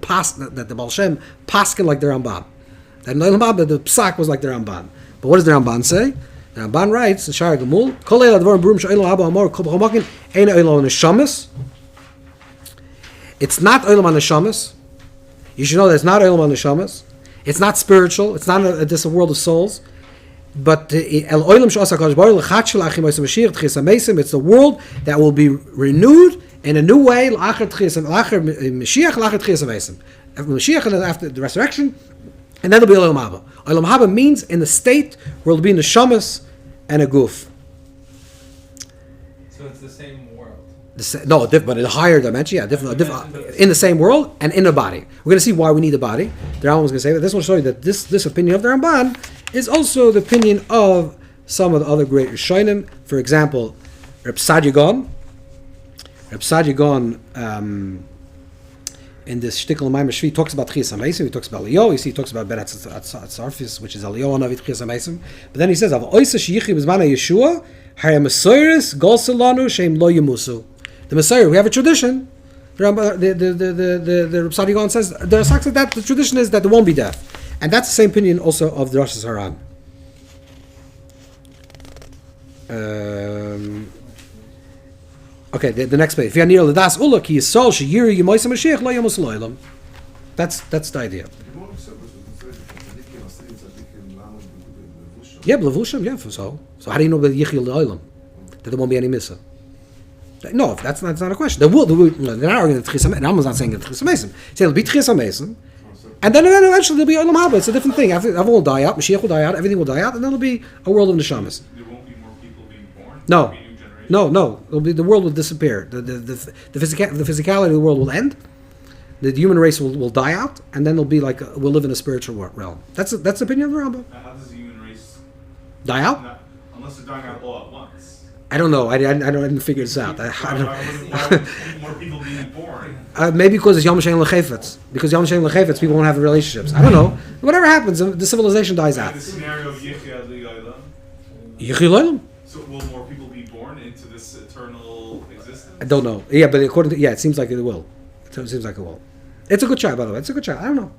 that the Baal Shem paskin like the Ramban. That the psak was like the Ramban. But what does the Ramban say? The Ramban writes in Shar Gemul, Kol Eil Advarim B'Urim She'Olam Habba Amor Kol B'Chomakin Ein Olam Neshamis. It's not Olam Neshamis. You should know that it's not Olam Neshamis. It's not spiritual. It's not just a world of souls. But it's the world that will be renewed in a new way after the resurrection, and then there'll be Olam Habba. Olam Habba means in the state where it'll be in the shamas and a guf. So it's the same world. But in a higher dimension, different, in the same world and in a body. We're going to see why we need a body. The Rambam was going to say that. This will show you that this opinion of the Ramban is also the opinion of some of the other great Rishonim. For example, Reb Sadia Gaon. In this Shtickle Maimar Shvi talks about Tchias HaMeisim, he talks about Leo, he talks about Ben Atzarfis, which is a Leo Navi Tchias HaMeisim. But then he says, Av Oisa Sheyichi B'zmana Yeshua, Harei Mesiris Golselanu Shem Lo Yemusu. The Messiah, we have a tradition. The Reb Sadia Gaon says the tradition is that there won't be death, and that's the same opinion also of the Rosh Hashanah. Okay, the next page. That's the idea. Yeah, Levushim, yeah. So how do you know that Yichil Olam? That there won't be any Missa? No, that's not a question. They're not arguing that Tchias HaMeisim. Rambam's not saying that Tchias HaMeisim. He's saying it'll be Tchias HaMeisim, and then eventually there'll be Olam Habba. It's a different thing. Everyone will die out. Mashiach will die out. Everything will die out, and then there'll be a world of neshamas. There won't be more people being born? No. The world will disappear. The physicality of the world will end. The human race will die out, and then we'll live in a spiritual realm. That's the opinion of the Rambam. How does the human race die out? Unless they're dying out all at once. I don't know. I didn't figure this out. Why would more people being born? Maybe because it's Yom Shein L'Chefetz. Because Yom Shein L'Chefetz, people won't have relationships. I don't know. Whatever happens, the civilization dies out. The scenario of Yichil Olam. Yichil Olam? So will more people be born into this eternal existence? I don't know. Yeah, but it seems like it will. It seems like it will. It's a good try, by the way. It's a good try. I don't know.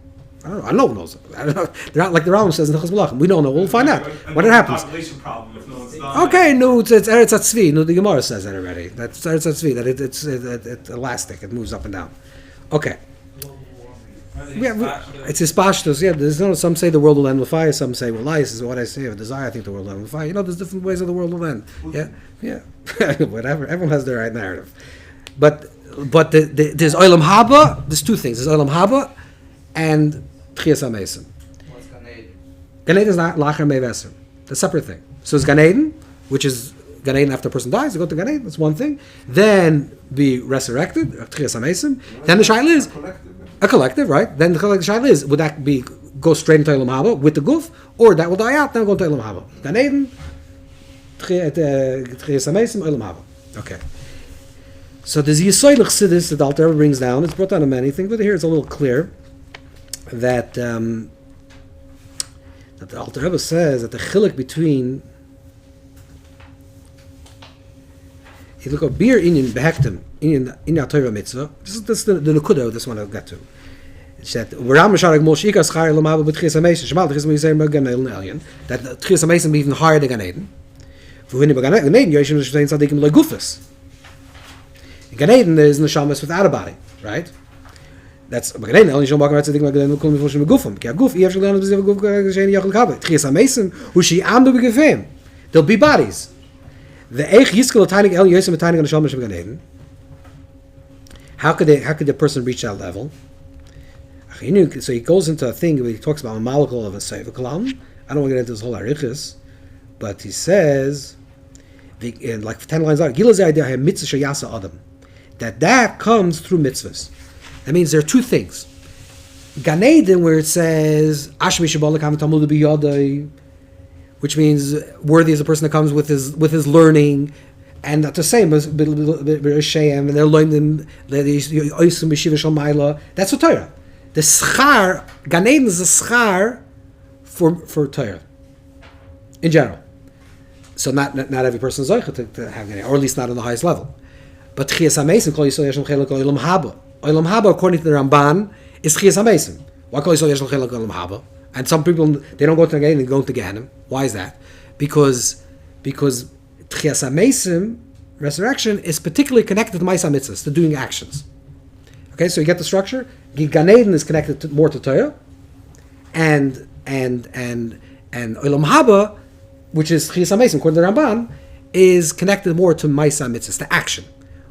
No one knows. I don't know. They're not like the Rambam says in the Chaz Malachim. We don't know. We'll find out when it happens. Population problem if no one's dying. Okay, no, it's Eretz Atzvi. No, the Gemara says that already. That's Eretz Atzvi. That it's elastic. It moves up and down. Okay. Are they Yeah, spatula? it's ispashtos. Yeah, there's no. Some say the world will end with fire. Some say, well, lice is what I say of desire. I think the world will end with fire. There's different ways of the world will end. Yeah. Whatever. Everyone has their right narrative. But there's Olam Habba. There's two things. There's Olam Habba and Tchias HaMesim. What's Gan Eden? Gan Eden is not Lacher Meveser. That's a separate thing. So it's Gan Eden, which is Gan Eden after a person dies. You go to Gan Eden. That's one thing. Then be resurrected. Tchias HaMesim. Then the Shaila is a collective, right? Then the Shaila is, would that be go straight into Olam Habba with the guf, or that will die out, then we'll go into Olam Habba. Gan Eden, Tchias HaMesim, Olam Habba. Okay. So there's Yisoy L'Chsidis that the Alter Rebbe brings down. It's brought down in many things, but here it's a little clear that the Alter Rebbe says that the chiluk between you look at beer inyan behektim in Torah mitzvah. This is the nekuda. This one I'll get to. It's that Ram Misharek Moshe Ikas Chayr Lamab with Tchias HaMesim Shemal Tchias HaMesim Gan Eden Elyon. That Tchias HaMesim even higher than Gan Eden. For when Gan Eden Yoshim Shlein Tzadikim Legufas. In Gan Eden there is neshamas without a body, right? That's Gan Eden only Shlomo Bakar Tzadikim Gan Eden Kol Mifloshim Megufam. Ki Aguf Yev Shlein B'Zev Guf Shein Yachol Kabel. Tchias HaMesim Hu She'amdu B'Gefim. There'll be bodies. The Eich Yiskel Tainik El Yosem Tainik Gan Neshamas Gan Eden. How could the person reach that level? So he goes into a thing where he talks about a molecule of a Sefer Kalam. I don't want to get into this whole arichis, but he says, in like 10 lines out, that comes through mitzvahs. That means there are two things. Gan Eden, where it says, which means worthy is a person that comes with his learning, and that's the same as B'Shem, and they're learning that's what Torah. The schar, Gan Eden is a schar for Torah in general. So not every person is zoche to have Gan Eden, or at least not on the highest level. But Tchias HaMesim Kol Yisrael Yeshem Chelek Olam Habba. Olam Habba, according to the Ramban, is Tchias HaMesim. Why Kol Yisrael Yeshem Chelek Olam Habba? And some people, they don't go to Gan Eden, they go to Gehenim. Why is that? Because Tchias HaMesim, resurrection, is particularly connected to Ma'aseh Mitzvahs, to doing actions. Okay, so you get the structure. Gan Eden is connected more to Torah, and Olam Habba, which is Tchias HaMesim, according to the Ramban, is connected more to Ma'aseh Mitzvahs, to action.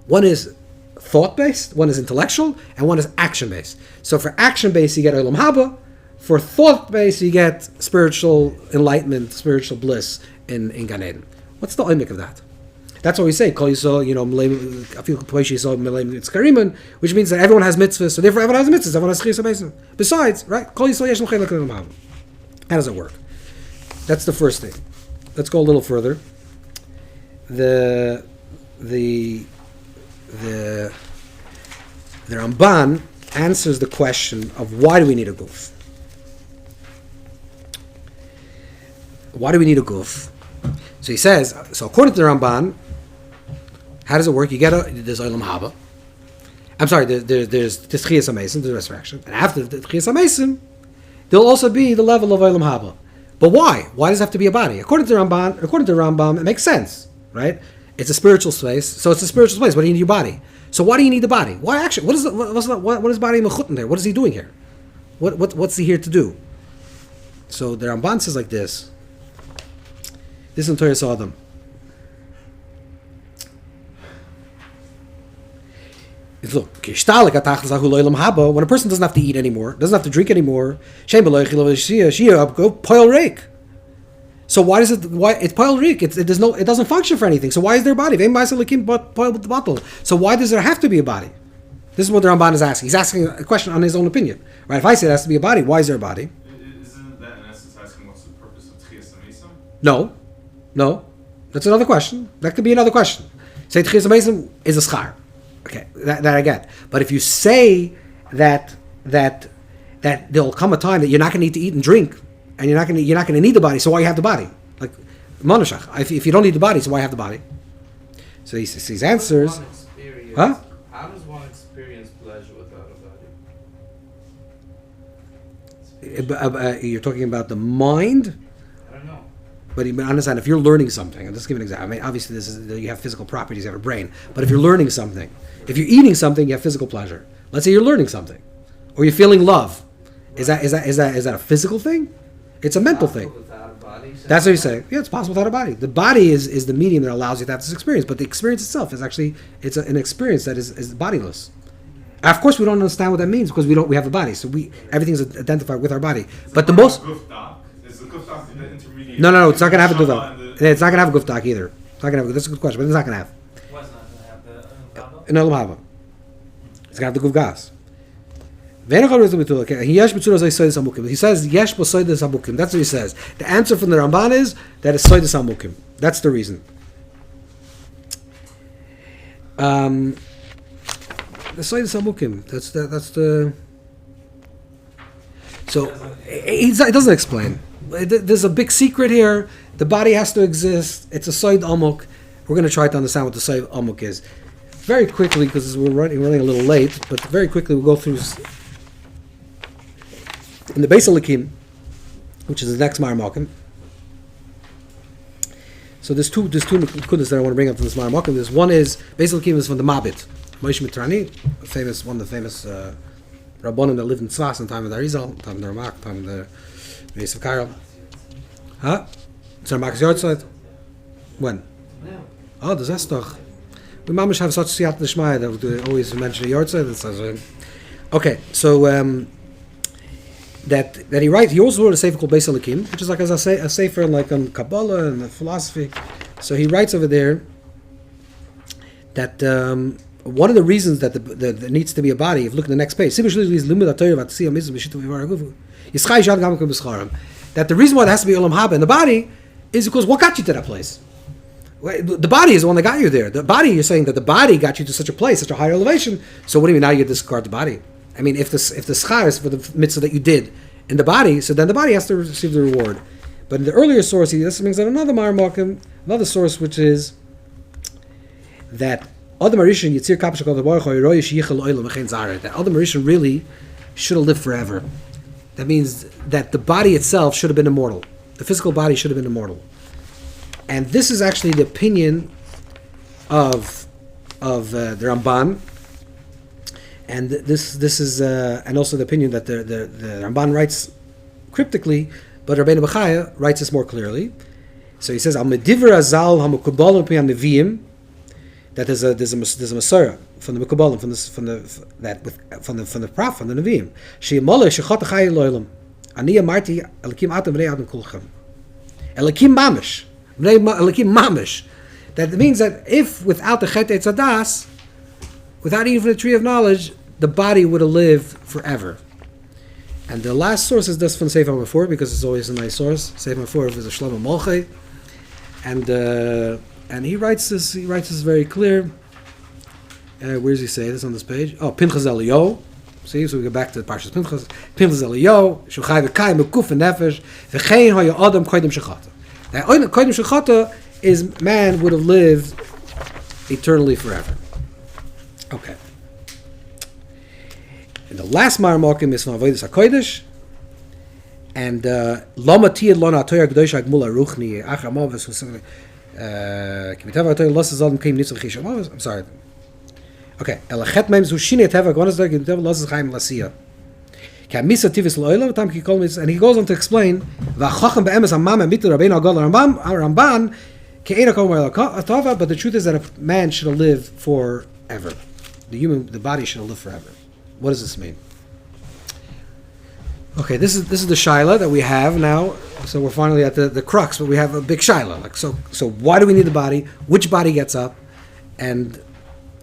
One is thought-based, one is intellectual, and one is action-based. So for action-based, you get Olam Habba. For thought-based, you get spiritual enlightenment, spiritual bliss in Gan Eden. What's the oimik of that? That's what we say. Kol Yisrael, which means that everyone has mitzvahs, so therefore everyone has mitzvahs. Everyone has Tchias HaMesim. Besides, right? Kol Yisrael Yeshem Chelek Olam Habba. How does it work? That's the first thing. Let's go a little further. The Ramban answers the question of why do we need a guf? Why do we need a guf? So he says, so according to the Ramban, how does it work? You get there's Olam Habba. I'm sorry, there's Tchias HaMesim, the resurrection. And after the Tchias HaMesim, there'll also be the level of Olam Habba. But why? Why does it have to be a body? According to the Rambam, it makes sense, right? It's a spiritual space, so it's a spiritual space. What do you need your body? So why do you need the body? Why actually? What is body mechutin there? What is he doing here? What's he here to do? So the Ramban says like this. This is in Torah Sodom. Look, when a person doesn't have to eat anymore, doesn't have to drink anymore, so why does it? Why it's poil rik? It doesn't function for anything. So why is there a body? So why does there have to be a body? This is what the Ramban is asking. He's asking a question on his own opinion, right? If I say it has to be a body, why is there a body? Isn't that in essence asking what's the purpose of Tchias HaMesim? No, that's another question. That could be another question. Say Tchias HaMesim is a schar. Okay, that I get. But if you say that there'll come a time that you're not going to need to eat and drink, and you're not going to need the body, so why you have the body? Like Monoshach, if you don't need the body, so why have the body? So he answers. Huh? How does one experience pleasure without a body? You're talking about the mind. I don't know. But you understand, if you're learning something, I'll just give an example. I mean, obviously, you have physical properties, you have a brain. But if you're learning something, if you're eating something, you have physical pleasure. Let's say you're learning something, or you're feeling love. Is that a physical thing? It's a mental thing. Without a body, That's what you say. Yeah, it's possible without a body. The body is the medium that allows you to have this experience, but the experience itself is actually an experience that is bodiless. Of course, we don't understand what that means because we have a body, so everything's identified with our body. But the most Is the gufdak the intermediate? no, it's not going to have a Neshama gufdak. and the- It's not going to have a gufdak either. It's not going to have. That's a good question, but it's not going to have. What's not going to have the Habba? In Olam Habba, it's going to have the gufgas. He says yesh b'soides hamukim. That's what he says. The answer from the Ramban is that it's soides hamukim. That's the reason. The soides hamukim. That's the. So it doesn't explain. There's a big secret here. The body has to exist. It's a soid amuk. We're going to try to understand what the soid amuk is very quickly because we're running a little late. But very quickly we'll go through. In the Beis Elikim, which is the next Mar Malkim. So there's two nekudas that I want to bring up from this Mar Malkim. There's one is Beis Elikim is from the Mabit, Moshe Mitrani, one of the famous Rabbanim that lived in Tzvas in the time of the Arizal, time of the Ramak, time of the Beis of Cairo. Huh? Is there Ramak's Yortzeit? When? Oh, das ist doch. We mamish have such siyat nishmaya that we always mention a Yortzeit. Okay, so. That he writes. He also wrote a sefer called Beis Elikim, which is like, as I say, a sefer like on Kabbalah and philosophy. So he writes over there that one of the reasons that there needs to be a body, if you look at the next page, that the reason why there has to be Olam Habba in the body is because what got you to that place? The body is the one that got you there. The body, you're saying that the body got you to such a place, such a higher elevation. So what do you mean now you discard the body? I mean, if the schar is for the mitzvah that you did in the body, so then the body has to receive the reward. But in the earlier source, he this brings out another Marmakim, another source, which is that Adam Arishan Yitzir Kapashakal the Baruch Ha'iroyish Yichel Olam Mechen Zara. That Adam Arishan really should have lived forever. That means that the body itself should have been immortal. The physical body should have been immortal. And this is actually the opinion of the Ramban. And this is and also the opinion that the Ramban writes cryptically, but Rabbeinu Bechaya writes this more clearly. So he says, "Al medivra azal haMekubalim pi neviim." That there's a Masorah from the Mekubalim from the Prophet, from the Neviim. She molech shechat chayil lo'olam. Ani amarti elikim atam bnei adam kulchem. Elikim mamish, elikim mamish. That means that if without the Chet Eitz Hadas, without even the tree of knowledge, the body would have lived forever. And the last source is this from Sefer HaMafor, because it's always a nice source. Sefer HaMafor is a Shlomo Molchei, and he writes this very clear. Where does he say this on this page? Oh, Pinchas Eliyahu. See, so we go back to the Parshas Pinchas. Pinchas Eliyahu, Shuchai v'kai mekuf v'nefesh v'chein haya adam koydem shechata. That koydem shechata is man would have lived eternally forever. Okay. And the last Marmokim is from Avodas HaKodesh, and Lama Tiyad Lona Torah Gdosh Agmul Aruchni Achar Mavis Kimitava Torah Los Zalm Kim Nitzach Chish Mavis. I'm sorry. Okay. Elachet Mem Zushini Teva Gonas Kimitava Los Chaim Lasia. Kamisa Tivis Loila Tam Ki Kol Mitzvah, and he goes on to explain Va'chachem Be'emes Amam Mitu Rabbeinu Agol Ramban Ke'ena Kol Atava. But the truth is that a man should have lived forever. The body should have lived forever. What does this mean? Okay, this is the shaila that we have now. So we're finally at the crux, but we have a big shaila. Like so why do we need the body? Which body gets up, and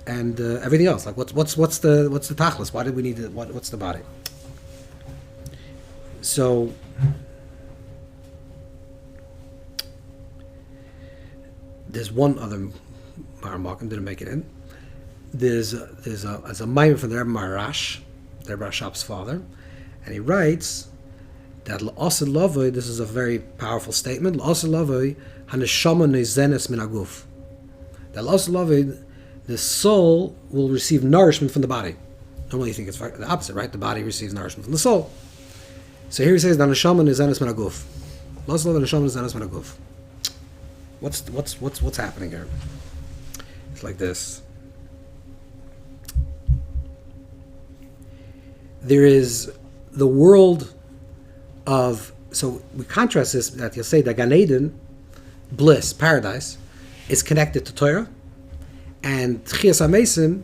everything else? Like what's the tachlis? Why do we need it? What's the body? So there's one other Maramakim didn't make it in. There's a maimer from the Rebbe Marash, the Rebbe Rashab's father, and he writes that L'aseh lavoi, this is a very powerful statement, L'aseh lavoi haneshama neizenes min haguf. That L'aseh lavoi, the soul will receive nourishment from the body. Normally you think it's the opposite, right? The body receives nourishment from the soul. So here he says, haneshama neizenes min haguf. L'aseh lavoi haneshama neizenes min haguf. What's happening here? It's like this. there is the world of, so we contrast this, that you'll say that Gan Eden, bliss, paradise, is connected to Torah, and Tchias HaMesim,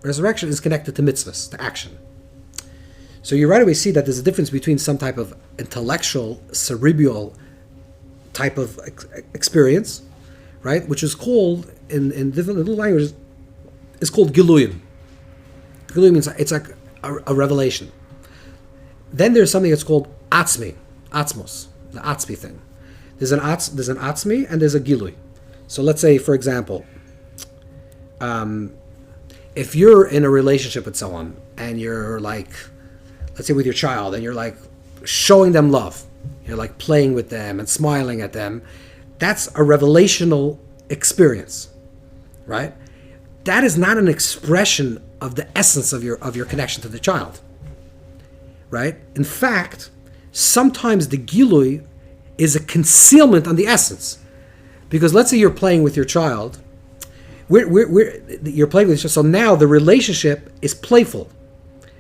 resurrection, is connected to mitzvahs, to action. So you right away see that there's a difference between some type of intellectual, cerebral type of experience, right, which is called, in different little languages, is called Giluyim. Giluyim means it's like a revelation. Then there's something that's called Atzmi, Atzmos, the Atzmi thing. There's an Atzmi and there's a Gilui. So let's say, for example, if you're in a relationship with someone and you're like, let's say with your child, and you're like showing them love, you're like playing with them and smiling at them, that's a revelational experience, right? That is not an expression of the essence of your connection to the child, right? In fact, sometimes the Gilui is a concealment on the essence. Because let's say you're playing with your child, you're playing with each other, so now the relationship is playful.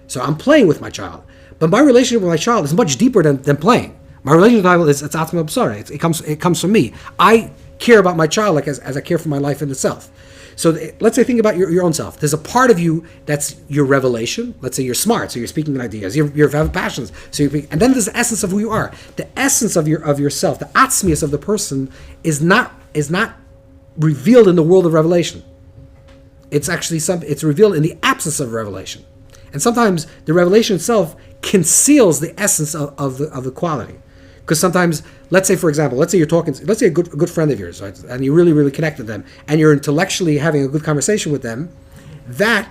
So I'm playing with my child, but my relationship with my child is much deeper than playing. My relationship with my child is Atma Absara. It comes from me. I care about my child like as I care for my life in itself. So let's say think about your own self. There's a part of you that's your revelation. Let's say you're smart, so you're speaking in ideas. You have passions, and then there's the essence of who you are. The essence of yourself, the atzmius of the person, is not revealed in the world of revelation. It's actually it's revealed in the absence of revelation, and sometimes the revelation itself conceals the essence of the quality. Because sometimes, let's say, for example, let's say you're talking, let's say a good friend of yours, right, and you really connect with them, and you're intellectually having a good conversation with them, that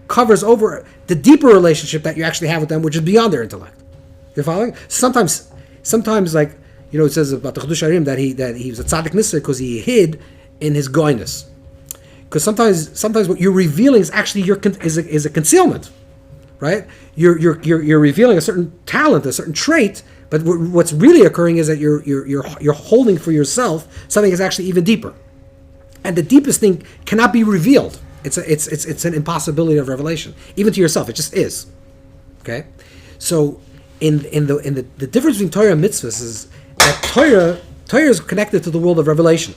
covers over the deeper relationship that you actually have with them, which is beyond their intellect. You're following? Sometimes, like, it says about the Chedush Harim that he was a tzaddik nisser because he hid in his goyness. Because sometimes what you're revealing is actually is a concealment. Right, you're revealing a certain talent, a certain trait, but what's really occurring is that you're holding for yourself something that's actually even deeper, and the deepest thing cannot be revealed. It's an impossibility of revelation, even to yourself. It just is. Okay, so in the difference between Torah and mitzvahs is that Torah is connected to the world of revelation.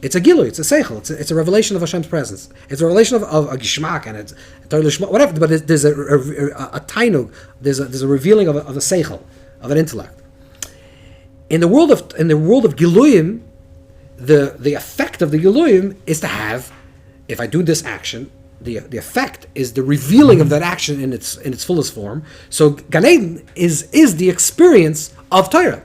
It's a gilui, it's a seichel, it's a revelation of Hashem's presence. It's a revelation of a gishmak, and it's whatever. But there's a tainug, there's a revealing of a seichel, of an intellect. In the world of giluyim, the effect of the giluyim is to have, if I do this action, the effect is the revealing of that action in its fullest form. So Gan Eden is the experience of Torah.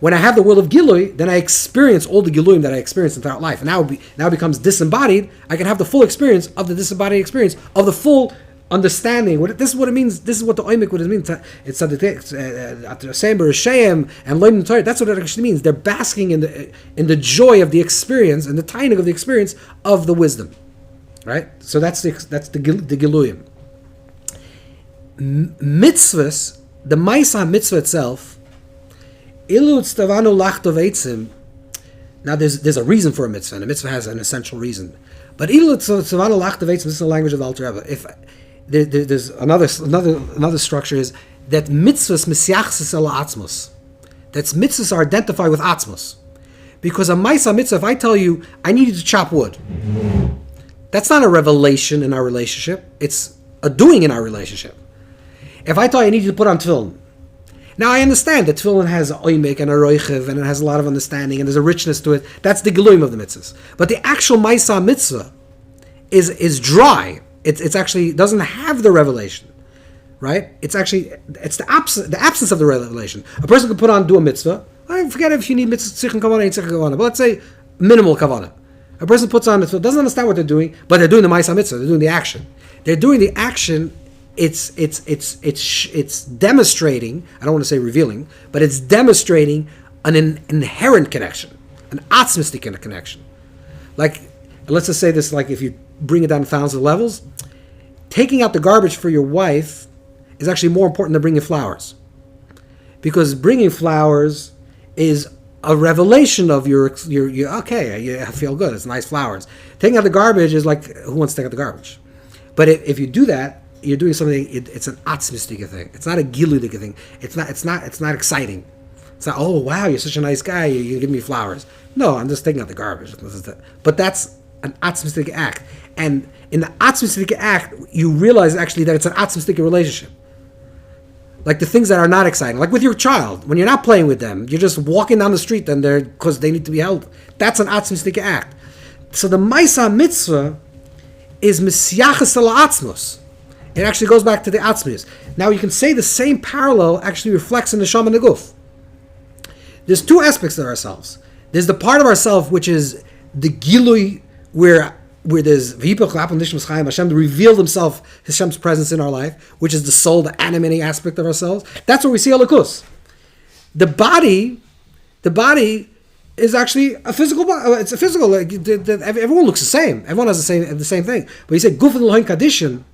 When I have the world of Gilui, then I experience all the Giluyim that I experienced throughout life. And now it becomes disembodied. I can have the full experience of the disembodied experience of the full understanding. This is what it means. This is what the oimik would mean. It's Sember Sheim and Loim Torah. That's what it actually means. They're basking in the joy of the experience and the timing of the experience of the wisdom, right? So that's the Giluyim. Mitzvahs, the Maisa mitzvah itself. Now there's a reason for a mitzvah, and a mitzvah has an essential reason. But this is the language of the Alter Rebbe. If there's another structure is that mitzvahs misyachsis el atzmos. That mitzvahs are identified with atzmos. Because a ma'isa mitzvah, if I tell you I need you to chop wood, that's not a revelation in our relationship. It's a doing in our relationship. If I tell you I need you to put on tefillin. Now I understand that tefillin has a oimik and a roichev, and it has a lot of understanding, and there's a richness to it. That's the geluim of the mitzvahs. But the actual ma'isa mitzvah is dry. It's actually doesn't have the revelation, right? It's the absence of the revelation. A person can do a mitzvah. I forget if you need mitzvah tzichin kavanah, tzichin kavanah, but let's say minimal kavanah. A person puts on mitzvah, doesn't understand what they're doing, but they're doing the ma'isa mitzvah. They're doing the action. They're doing the action. It's demonstrating, I don't want to say revealing, but it's demonstrating an inherent connection, an atzmistic connection. Like, let's just say this, like if you bring it down thousands of levels, taking out the garbage for your wife is actually more important than bringing flowers. Because bringing flowers is a revelation of your okay, you feel good, it's nice flowers. Taking out the garbage is like, who wants to take out the garbage? But if you do that, you're doing something. It's an atzmistika thing. It's not a giludika thing. It's not exciting. It's not, oh wow, you're such a nice guy. You give me flowers. No, I'm just taking out the garbage. But that's an atzmistika act. And in the atzmistika act, you realize actually that it's an atzmistika relationship. Like the things that are not exciting, like with your child, when you're not playing with them, you're just walking down the street and they're because they need to be held. That's an atzmistika act. So the Maisa mitzvah is misyachas la'atzmos. It actually goes back to the atzmius. Now you can say the same parallel actually reflects in the neshama and the guf. There's two aspects of ourselves. There's the part of ourselves which is the gilui, where there's v'hipach l'apon nishmas chayim, Hashem to reveal Himself, Hashem's presence in our life, which is the soul, the animating aspect of ourselves. That's where we see alakus. The body is actually a physical body. It's a physical. Like, everyone looks the same. Everyone has the same thing. But you say guf l'hoin kadishin,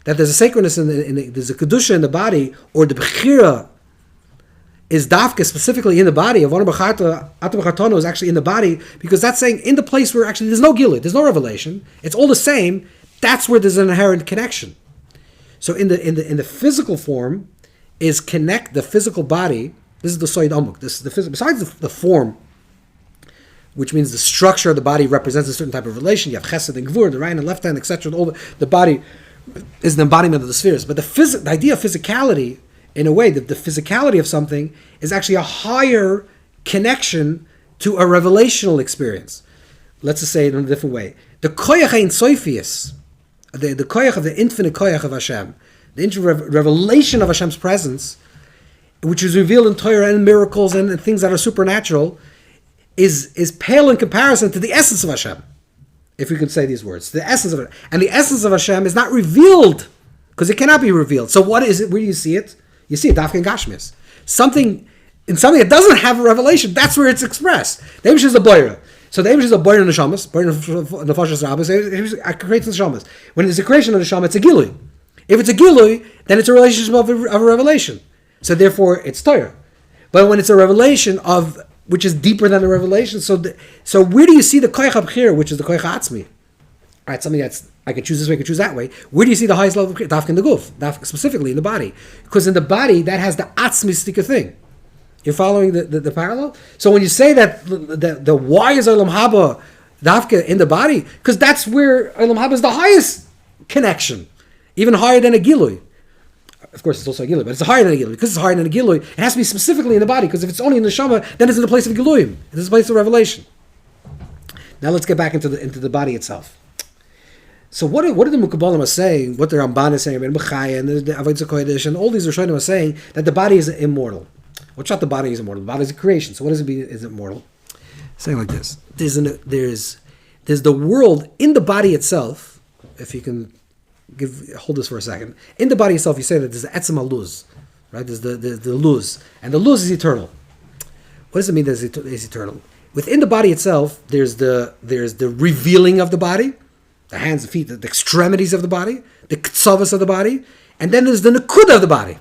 that there's a sacredness there's a kedusha in the body, or the bechira is dafka specifically in the body. Of Atu is actually in the body, because that's saying in the place where actually there's no gilui, there's no revelation. It's all the same. That's where there's an inherent connection. So in the physical form is connect the physical body. This is the soid amuk. This is the physical. Besides the form, which means the structure of the body represents a certain type of relation. You have chesed and gvur, the right and left hand, etc. All the body is the embodiment of the spheres. But the idea of physicality, in a way, that the physicality of something is actually a higher connection to a revelational experience. Let's just say it in a different way. The koyach ein soifius, the koyach of the infinite koyach of Hashem, the revelation of Hashem's presence, which is revealed in Torah and miracles and things that are supernatural, is pale in comparison to the essence of Hashem. If we could say these words, the essence of it, and the essence of Hashem is not revealed because it cannot be revealed. So what is it? Where do you see it? You see it, dafka and gashmis. Something that doesn't have a revelation, that's where it's expressed. The Eibush is a boira. So the Eibush is a boira in the shamas, boira in the nefashos rabbis. It creates the shamas. When it's a creation of the shama, it's a gilui. If it's a gilui, then it's a relationship of a revelation. So therefore, it's Torah. But when it's a revelation of which is deeper than the revelation, so where do you see the koyach abchir, which is the koyach atzmi? Right, something that's I can choose this way, I can choose that way. Where do you see the highest level of dafka in the guf? Dafka specifically in the body, because in the body that has the atzmistika thing. You're following the parallel. So when you say that the why is Olam Habba dafka in the body, because that's where Olam Habba is the highest connection, even higher than a gilui. Of course, it's also a gilui, but it's higher than a gilui. Because it's higher than a gilui, it has to be specifically in the body, because if it's only in the shama, then it's in the place of giluim. It's the place of revelation. Now let's get back into the body itself. So what are the Mekubalim are saying, what the Ramban is saying, and the Avodah Kodesh, and all these Rishonim are saying, that the body is immortal. Well, not the body is immortal, the body is a creation. So what does it mean is immortal? Saying like this. There's the world in the body itself, if you can hold this for a second. In the body itself, you say that there's the etzem luz, right? There's the luz, and the luz is eternal. What does it mean that it's eternal? Within the body itself, there's the revealing of the body, the hands, the feet, the extremities of the body, the ktsavas of the body, and then there's the nakuda of the body,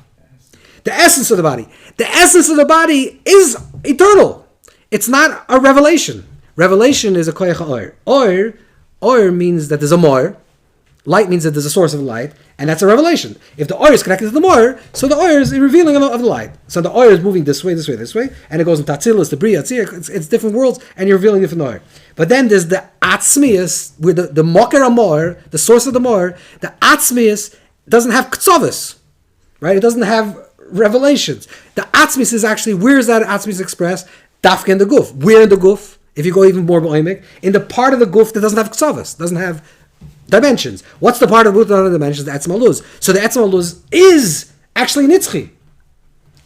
the essence of the body. The essence of the body is eternal. It's not a revelation. Revelation is a koyach oir. Oir means that there's a moir. Light means that there's a source of light, and that's a revelation. If the oil is connected to the moir, so the oil is a revealing of the light. So the oil is moving this way, and it goes into Tatzilus, the Bria, it's different worlds, and you're revealing different oil. But then there's the Atzmius, where the Moker HaMoir, the source of the moir, the Atzmius doesn't have Ktsovis, right? It doesn't have revelations. The Atzmius is actually, where is that Atzmius expressed? Dafka in the Guf. Where in the Guf? If you go even more B'oimek, in the part of the Guf that doesn't have Ktsovis, doesn't have dimensions. What's the part of the other dimensions? The Etzem Luz. So the Etzem Luz is actually Nitzchi,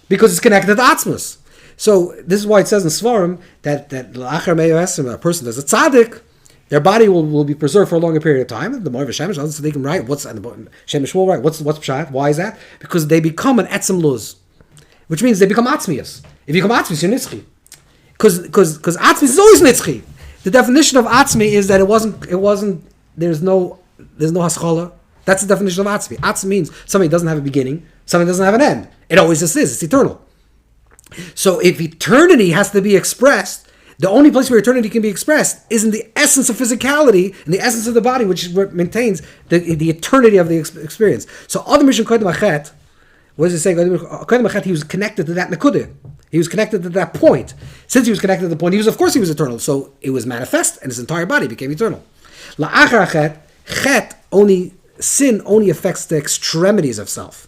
because it's connected to Atzmus. So this is why it says in Svarim that L'achar Me'o Esem, a person that's a tzaddik, their body will be preserved for a longer period of time. The Moav Shemesh, so they can write what's Shemesh will write. What's pshat? Why is that? Because they become an Etzem Luz, which means they become Atzmius. If you become Atzmius, you're Nitzchi. Because Atzmius is always Nitzchi. The definition of Atzmi is that it wasn't. There's no haschala. That's the definition of atzmi. Atzmi means something doesn't have a beginning, something doesn't have an end. It always just is. It's eternal. So if eternity has to be expressed, The only place where eternity can be expressed is in the essence of physicality, in the essence of the body, which maintains the eternity of the experience. So, Adam Rishon Kodim Achet, what does it say? Kodim Achet, he was connected to that Nekudah. He was connected to that point. Since he was connected to the point, of course he was eternal. So it was manifest, and his entire body became eternal. La'achar Achet, sin only affects the extremities of self.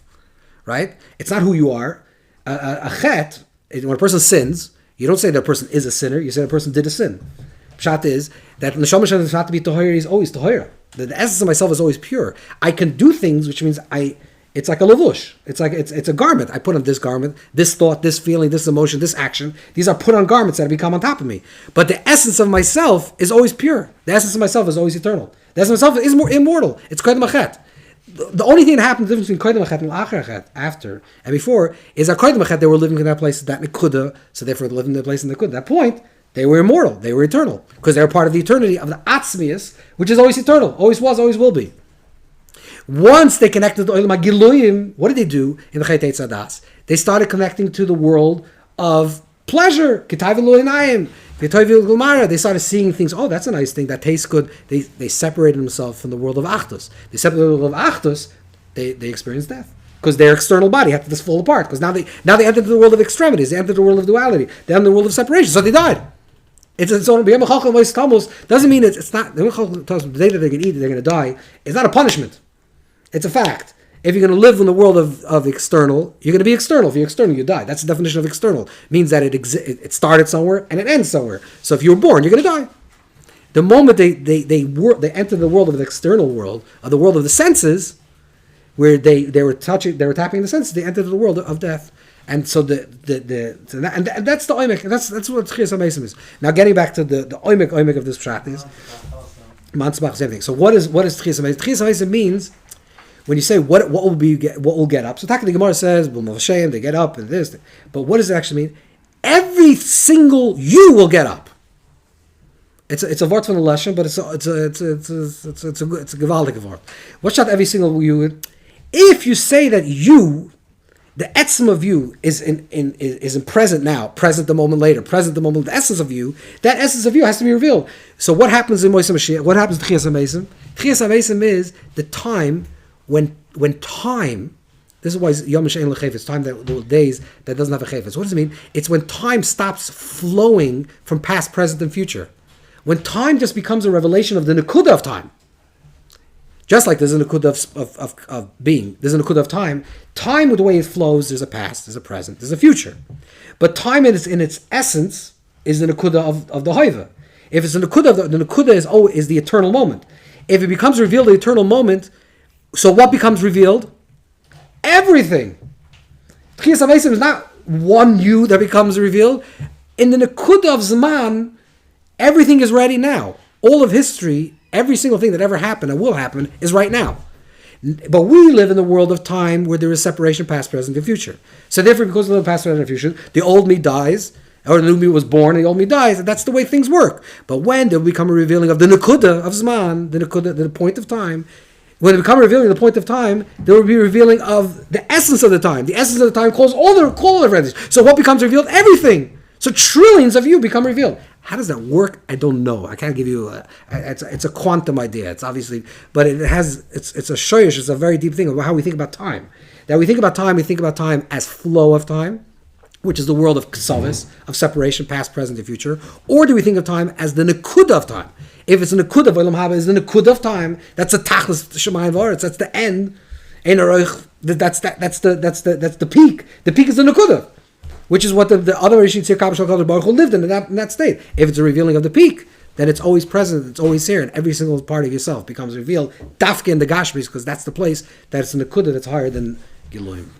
Right? It's not who you are. A chet, when a person sins, you don't say that a person is a sinner, you say that a person did a sin. Pshat is that Neshama is not to be Tahir, is always Tahir. The essence of myself is always pure. I can do things, which means it's like a lavush. It's like it's a garment. I put on this garment, this thought, this feeling, this emotion, this action. These are put on garments that become on top of me. But the essence of myself is always pure. The essence of myself is always eternal. The essence of myself is more immortal. It's Kodim Achet. The only thing that happens, the difference between Kodim Achet and Achar Achet, after and before, is that Kodim Achet, they were living in that place, that Nekudah, so therefore living in the place in Nekudah. At that point, they were immortal, they were eternal, because they were part of the eternity of the Atzmius, which is always eternal, always was, always will be. Once they connected to Olam HaGiluyim, what did they do in the Chet Eitzadas? They started connecting to the world of pleasure. They started seeing things. Oh, that's a nice thing. That tastes good. They separated themselves from the world of Achdus. They separated the world of Achdus. They experienced death because their external body had to just fall apart. Because now they entered the world of extremities. They entered the world of duality. They entered the world of separation. So they died. It's own. Doesn't mean it's not. The day that they're going to eat, they're going to die. It's not a punishment. It's a fact. If you're going to live in the world of external, you're going to be external. If you're external, you die. That's the definition of external. It means that it started somewhere and it ends somewhere. So if you were born, you're going to die. The moment they enter the world of the external world, of the world of the senses, where they were tapping the senses, they entered the world of death. And so and that's the oimek. That's what Tchias HaMeisim is. Now getting back to the oimek of this pshat is Mansbach, same thing. So what is Tchias HaMeisim? Tchias HaMeisim means, when you say what will get up, so the Gemara says, they get up and this, but what does it actually mean? Every single you will get up. It's a word from the lesson, but it's a gewaldige word. What's that? Every single you. If you say that you, the etzem of you is in present now, present the moment later, present the moment, the essence of you, that essence of you has to be revealed. So what happens in Moshe Mashiach? What happens to Tchias HaMeisim? Tchias HaMeisim is the time when time, this is why Yom She'en L'Chefetz, time the days that doesn't have a chefetz. What does it mean? It's when time stops flowing from past, present, and future. When time just becomes a revelation of the Nekudah of time. Just like there's a Nekudah of being, there's a Nekudah of time. Time, with the way it flows, there's a past, there's a present, there's a future. But time in its essence is the Nekudah of the Hoiva. If it's a Nekudah, the Nekudah is the eternal moment. If it becomes revealed the eternal moment, so what becomes revealed? Everything. Tchias HaMeisim is not one you that becomes revealed. In the Nekudah of Zman, everything is ready now. All of history, every single thing that ever happened and will happen is right now. But we live in the world of time where there is separation, past, present, and future. So therefore, because of the past, present, and future, the old me dies, or the new me was born, and the old me dies, and that's the way things work. But when there will become a revealing of the Nekudah of Zman, the Nekudah, the point of time, when it becomes revealing the point of time, there will be revealing of the essence of the time. The essence of the time calls all the everything. So what becomes revealed? Everything. So trillions of you become revealed. How does that work? I don't know. I can't give you it's a quantum idea. It's obviously, but it's a shoyish. It's a very deep thing about how we think about time. That we think about time as flow of time, which is the world of ksavis, of separation, past, present, and future. Or do we think of time as the nekudah of time? If it's a nekudah of Olam Habba, is the nekudah of time. That's the tachlis shemayim v'aretz. That's the end. That's the peak. The peak is the nekudah, which is what the other Rishon Tzir Kabbalah Shal Baruch Hu lived in that state. If it's a revealing of the peak, then it's always present. It's always here, and every single part of yourself becomes revealed. Dafke in the Gashmis, because that's the place that it's a nekudah that's higher than Giloim.